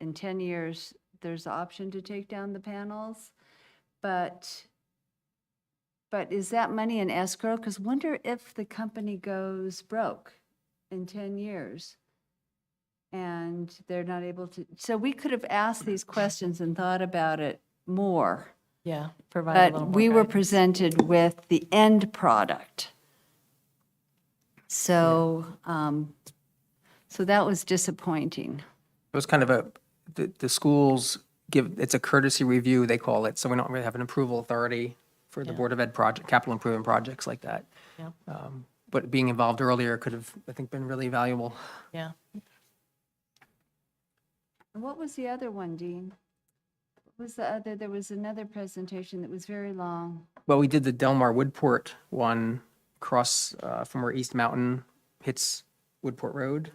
in 10 years, there's the option to take down the panels. But is that money in escrow? Because wonder if the company goes broke in 10 years and they're not able to. So we could have asked these questions and thought about it more. Yeah, provide a little But more we were guidance. presented with the end product. So, so that was disappointing. It was kind of the schools it's a courtesy review, they call it, so we don't really have an approval authority for the Yeah. Board of Ed project, capital improvement projects like that. Yeah. But being involved earlier could have, I think, been really valuable. Yeah. And what was the other one, Dean? What was the other, there was another presentation that was very long. Well, we did the Delmar Woodport one across from where East Mountain hits Woodport Road,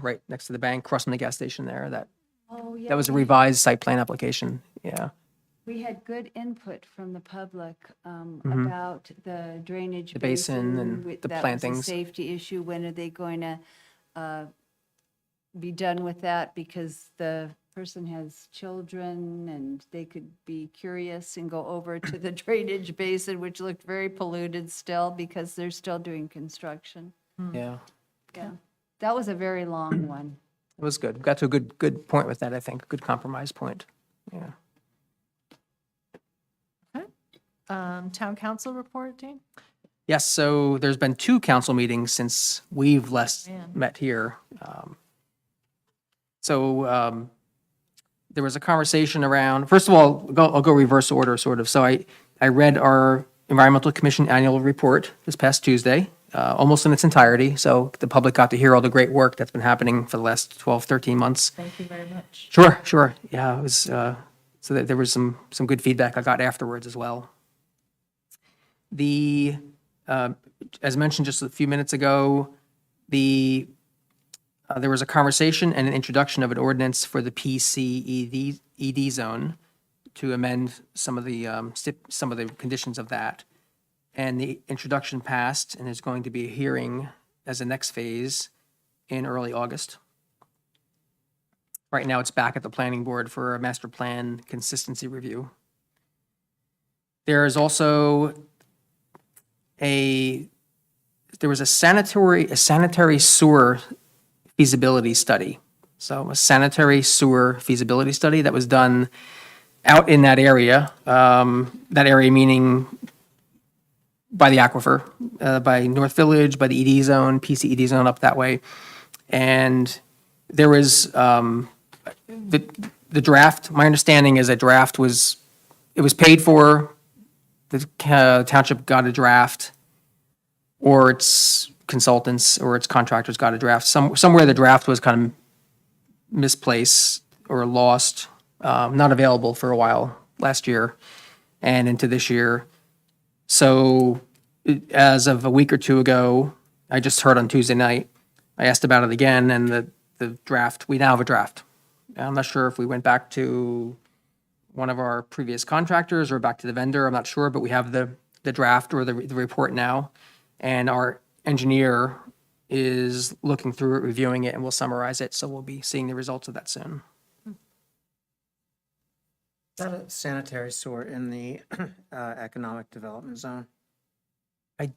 right next to the bank, crossing the gas station there. Oh, yeah. That was a revised site plan application, yeah. We had good input from the public Mhm. about the drainage The basin and with- the that was a plantings. safety issue. When are they going to be done with that? Because the person has children and they could be curious and go over to the drainage basin, which looked very polluted still because they're still doing construction. Yeah, Yeah, that was a very long one. it was good. Got to a good point with that, I think, a good compromise point, yeah. Town council report, Dean? Yes, so there's been 2 council meetings since we've last Man. met here. There was a conversation around, first of all, I'll go reverse order, sort of. So I read our Environmental Commission annual report this past Tuesday, almost in its entirety. So the public got to hear all the great work that's been happening for the last 12, 13 months. Thank you very much. Sure. Yeah, it was, so that there was some good feedback I got afterwards as well. As mentioned just a few minutes ago, there was a conversation and an introduction of an ordinance for the PCED zone to amend some of the conditions of that. And the introduction passed, and there's going to be a hearing as a next phase in early August. Right now, it's back at the planning board for a master plan consistency review. There is also there was a sanitary sewer feasibility study. So a sanitary sewer feasibility study that was done out in that area meaning by the aquifer, by North Village, by the ED zone, PCED zone up that way. And there was the draft, my understanding is that draft was paid for, the township got a draft, or its consultants or its contractors got a draft. Somewhere the draft was kind of misplaced or lost, not available for a while last year and into this year. So as of a week or 2 ago, I just heard on Tuesday night, I asked about it again, and the draft, we now have a draft. I'm not sure if we went back to one of our previous contractors or back to the vendor, I'm not sure, but we have the draft or the report now. And our engineer is looking through it, reviewing it, and we'll summarize it, so we'll be seeing the results of that soon. Is that a sanitary sewer in the economic development zone? I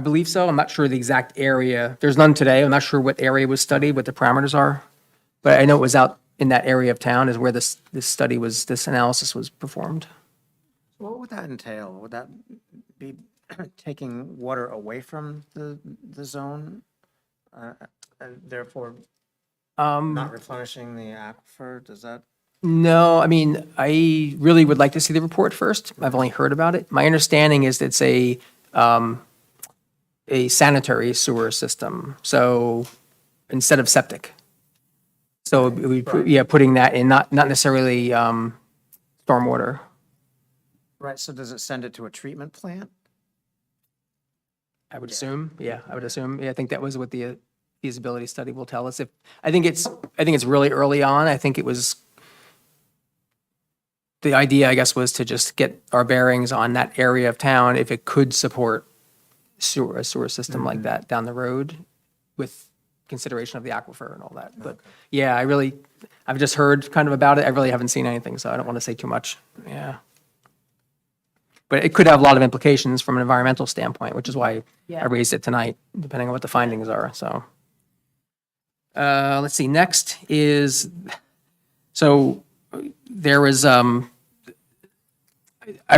believe so, I'm not sure the exact area, there's none today, I'm not sure what area was studied, what the parameters are, but I know it was out in that area of town is where this analysis was performed. What would that entail? Would that be taking water away from the zone? And therefore not replenishing the aquifer? Does that? No, I mean, I really would like to see the report first. I've only heard about it. My understanding is that it's a sanitary sewer system, so instead of septic. So yeah, putting that in, not necessarily stormwater. Right, so does it send it to a treatment plant? I would assume, yeah, I would assume. Yeah, I think that was what the feasibility study will tell us. I think it's really early on. I think it was, the idea, I guess, was to just get our bearings on that area of town, if it could support a sewer system like that down the road with consideration of the aquifer and all that. But yeah, I've just heard kind of about it. I really haven't seen anything, so I don't want to say too much. Yeah. But it could have a lot of implications from an environmental standpoint, which is why Yeah. I raised it tonight, depending on what the findings are, so. Let's see, next is, so there was, I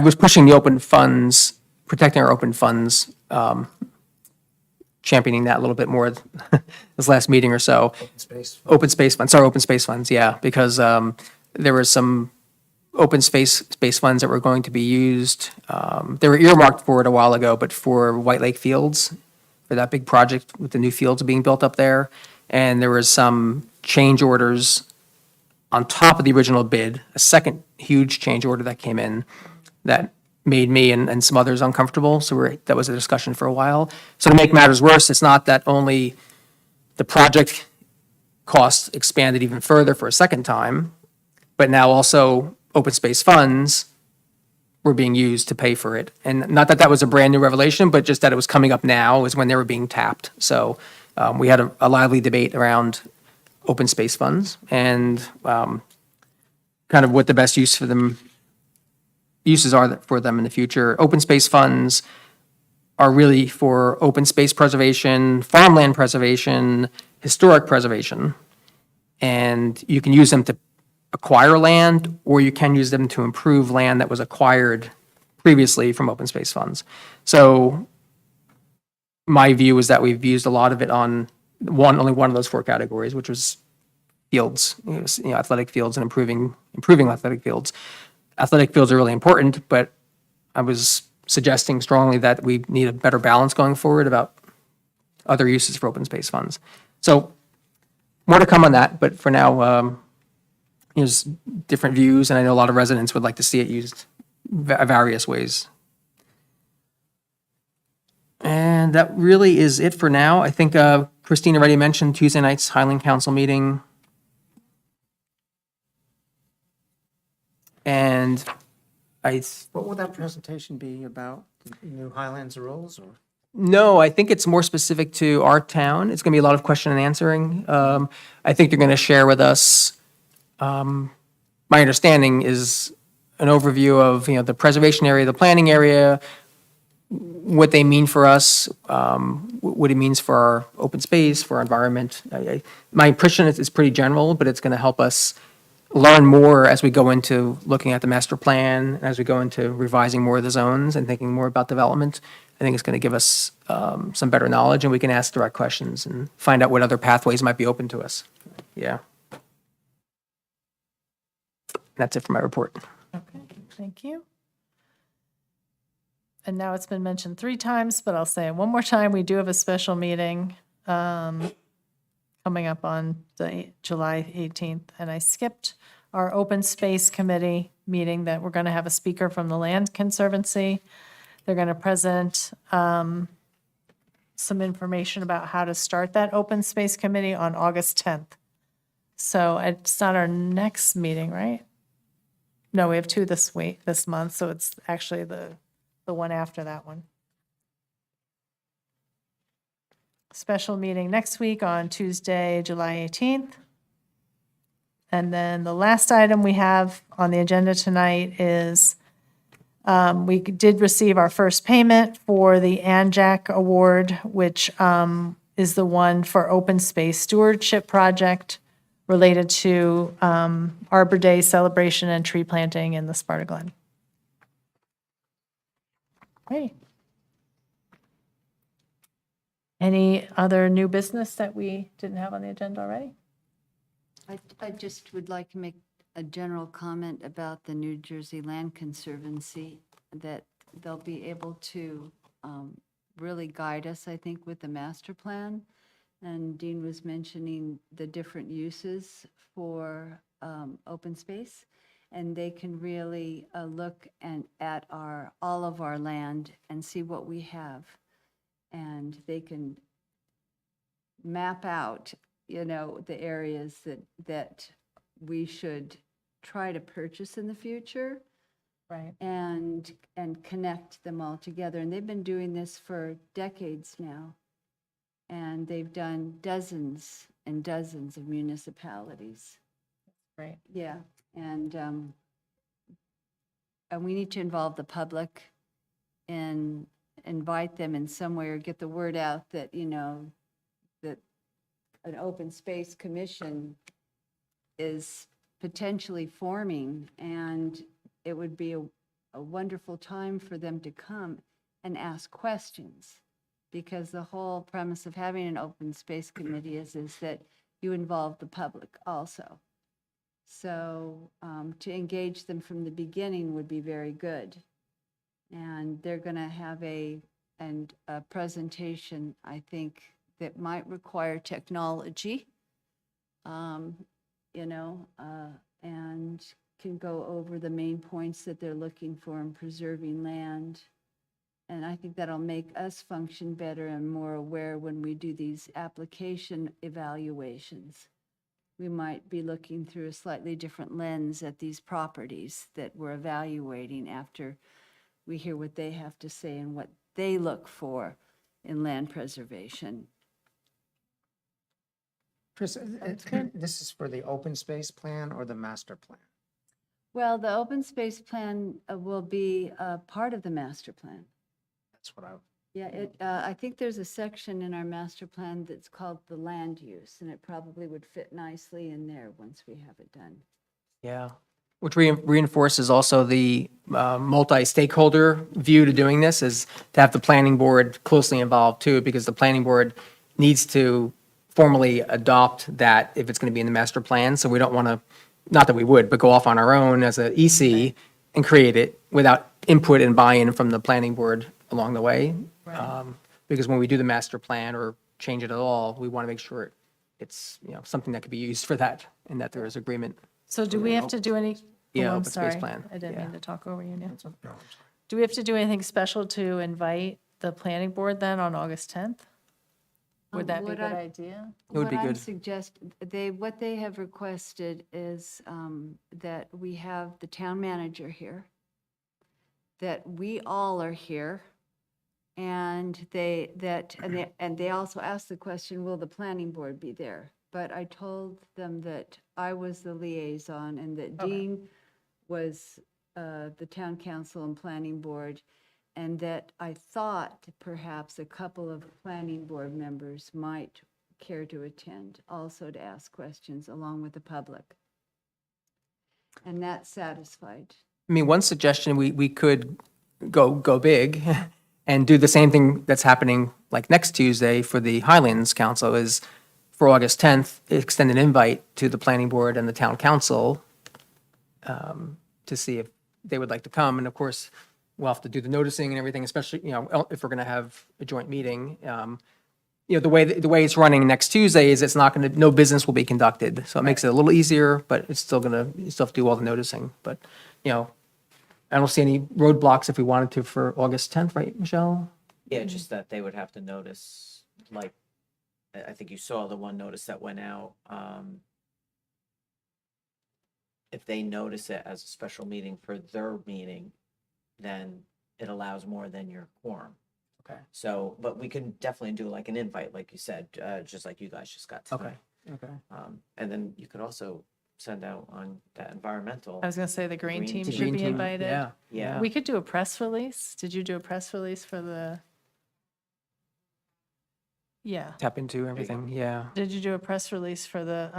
was pushing the open funds, protecting our open funds, championing that a little bit more this last meeting or so. Open space funds, yeah, because there was some open space funds that were going to be used. They were earmarked for it a while ago, but for White Lake Fields, for that big project with the new fields being built up there. And there was some change orders on top of the original bid, a second huge change order that came in that made me and some others uncomfortable. So that was a discussion for a while. So to make matters worse, it's not that only the project costs expanded even further for a second time, but now also open space funds were being used to pay for it. And not that that was a brand new revelation, but just that it was coming up now is when they were being tapped. So we had a lively debate around open space funds and kind of what the best uses are for them in the future. Open space funds are really for open space preservation, farmland preservation, historic preservation. And you can use them to acquire land, or you can use them to improve land that was acquired previously from open space funds. So my view is that we've used a lot of it on only one of those four categories, which was fields, athletic fields and improving athletic fields. Athletic fields are really important, but I was suggesting strongly that we need a better balance going forward about other uses for open space funds. So more to come on that, but for now, there's different views, and I know a lot of residents would like to see it used various ways. And that really is it for now. I think Christine already mentioned Tuesday night's Highland Council meeting. And What will that presentation be about? The new Highlands rules or? no, I think it's more specific to our town. It's going to be a lot of question and answering. I think they're going to share with us, my understanding is an overview of, the preservation area, the planning area, what they mean for us, what it means for our open space, for our environment. My impression is it's pretty general, but it's going to help us learn more as we go into looking at the master plan, as we go into revising more of the zones and thinking more about development. I think it's going to give us some better knowledge, and we can ask direct questions and find out what other pathways might be open to us. Yeah. That's it for my report. Okay, thank you. And now it's been mentioned 3 times, but I'll say it one more time. We do have a special meeting coming up on July 18th. And I skipped our Open Space Committee meeting that we're going to have a speaker from the Land Conservancy. They're going to present some information about how to start that Open Space Committee on August 10th. So it's not our next meeting, right? No, we have 2 this month, so it's actually the one after that one. Special meeting next week on Tuesday, July 18th. And then the last item we have on the agenda tonight is we did receive our first payment for the ANJAC Award, which is the one for Open Space Stewardship Project related to Arbor Day celebration and tree planting in the Sparta Glen. Great. Any other new business that we didn't have on the agenda already? I just would like to make a general comment about the New Jersey Land Conservancy, that they'll be able to really guide us, I think, with the master plan. And Dean was mentioning the different uses for open space. And they can really look at all of our land and see what we have. And they can map out, the areas that we should try to purchase in the future Right. and connect them all together. And they've been doing this for decades now. And they've done dozens and dozens of municipalities. Right. Yeah, and we need to involve the public and invite them in some way, or get the word out that, that an open space commission is potentially forming, and it would be a wonderful time for them to come and ask questions. Because the whole premise of having an open space committee is that you involve the public also. So to engage them from the beginning would be very good. And they're going to have a presentation, I think, that might require technology, and can go over the main points that they're looking for in preserving land. And I think that'll make us function better and more aware when we do these application evaluations. We might be looking through a slightly different lens at these properties that we're evaluating after we hear what they have to say and what they look for in land preservation. Chris, this is for the open space plan or the master plan? Well, the open space plan will be part of the master plan. That's what I, Yeah, I think there's a section in our master plan that's called the land use, and it probably would fit nicely in there once we have it done. Yeah, which reinforces also the multi-stakeholder view to doing this, is to have the planning board closely involved too, because the planning board needs to formally adopt that if it's going to be in the master plan. So we don't want to, not that we would, but go off on our own as a EC and create it without input and buy-in from the planning board along the way. Because when we do the master plan or change it at all, we want to make sure it's, something that could be used for that and that there is agreement. So do we have to do any? Yeah, Oh, I'm open space sorry. plan, I didn't yeah. mean to talk over you now. No, I'm sorry. Do we have to do anything special to invite the planning board then on August 10th? Would that be a What good I- idea? It would be What I'm good. what they have requested is that we have the town manager here, that we all are here, and they also asked the question, will the planning board be there? But I told them that I was the liaison and that Dean was the town council and planning board, and that I thought perhaps a couple of planning board members might care to attend, also to ask questions along with the public. And that's satisfied. I mean, one suggestion, we could go big and do the same thing that's happening like next Tuesday for the Highlands Council, is for August 10th, extend an invite to the planning board and the town council to see if they would like to come. And of course, we'll have to do the noticing and everything, especially, if we're going to have a joint meeting. The way it's running next Tuesday is it's not going to, no business will be conducted. So it makes it a little easier, but it's still you still have to do all the noticing. But, I don't see any roadblocks if we wanted to for August 10th, right, Michelle? Yeah, just that they would have to notice, like, I think you saw the one notice that went out. If they notice it as a special meeting for their meeting, then it allows more than your quorum. Okay. So, but we can definitely do like an invite, like you said, just like you guys just got tonight. Okay. And then you could also send out on that environmental. I was going to say the green Green team team. should Green be team, invited. Yeah. Yeah. We could do a press release. Did you do a press release for the? Yeah. Tap into everything, yeah. Did you do a press release for the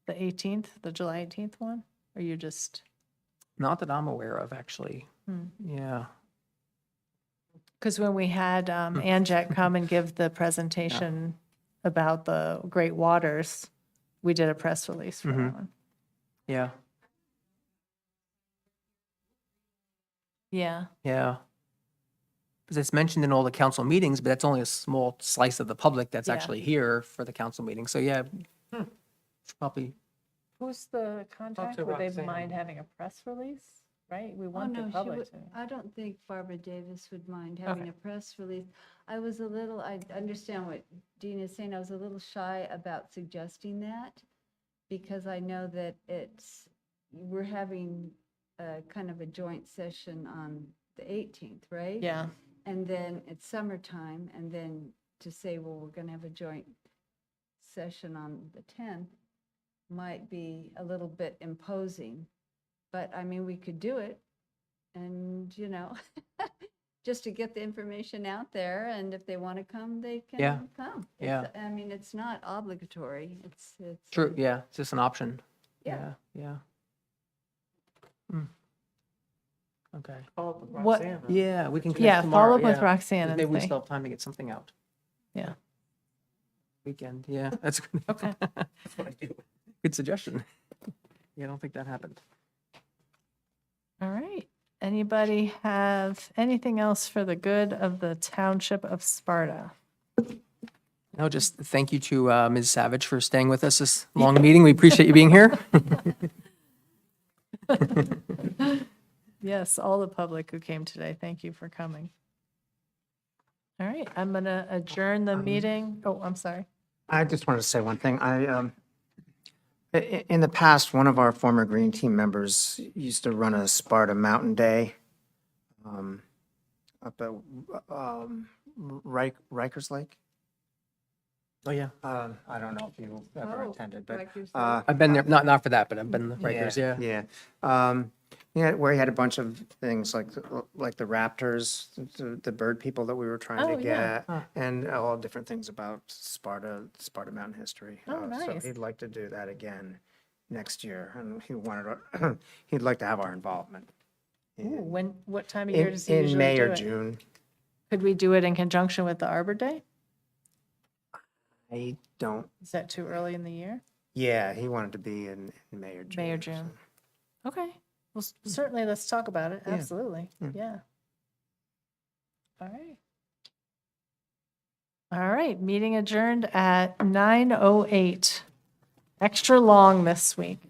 18th, the July 18th one? Or you just, Not that I'm aware of, actually. Yeah. because when we had Anjet come and give the presentation about the Great Waters, we did a press release for that one. Yeah, Yeah, yeah. Because it's mentioned in all the council meetings, but that's only a small slice of the public that's Yeah. actually here for the council meeting. So yeah, probably, who's the contact? to Would they Roxanne. mind having a press release, right? We Oh, want the no, she public would, to. I don't think Barbara Davis would mind having Okay. a press release. I was a little, I understand what Dean is saying, I was a little shy about suggesting that because I know that we're having a kind of a joint session on the 18th, right? Yeah, And then it's summertime, and then to say, well, we're going to have a joint session on the 10th might be a little bit imposing. But I mean, we could do it and, just to get the information out there. And if they want to come, they Yeah. can come. Yeah. I mean, it's not obligatory. It's. true, yeah, it's just an option. Yeah. Yeah. Hmm. Okay. What- Yeah, we can yeah, connect tomorrow. follow up with yeah. Roxanne and Maybe we see. still have time to get something out. Yeah. Weekend, yeah, that's good. Okay. That's what I do. Good suggestion. Yeah, I don't think that happened. All right. Anybody have anything else for the good of the Township of Sparta? No, just thank you to Ms. Savage for staying with us this long meeting. We appreciate you being here. Yes, all the public who came today, thank you for coming. All right, I'm going to adjourn the meeting. Oh, I'm sorry. I just wanted to say one thing. In the past, one of our former Green Team members used to run a Sparta Mountain Day up at Rikers Lake. Oh, yeah. I don't know if you ever Oh, attended, but Rikers Lake. I've been there, not for that, but I've been the Rikers, yeah. Yeah. Yeah, where he had a bunch of things like the raptors, the bird people that we were trying Oh, to yeah. get, and all different things about Sparta Mountain history. Oh, So nice. he'd like to do that again next year, and he'd like to have our involvement. Ooh, what time of year In does he usually in May do or it? June. Could we do it in conjunction with the Arbor Day? I don't, Is that too early in the year? yeah, he wanted to be in May or June. May or so. June. Okay, well, certainly, let's talk about it, Yeah. absolutely, Yeah. yeah. All right. All right, meeting adjourned at 9:08. Extra long this week.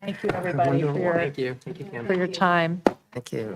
Thank you, everybody, Thank you. Thank you, Cam. for your time. Thank you.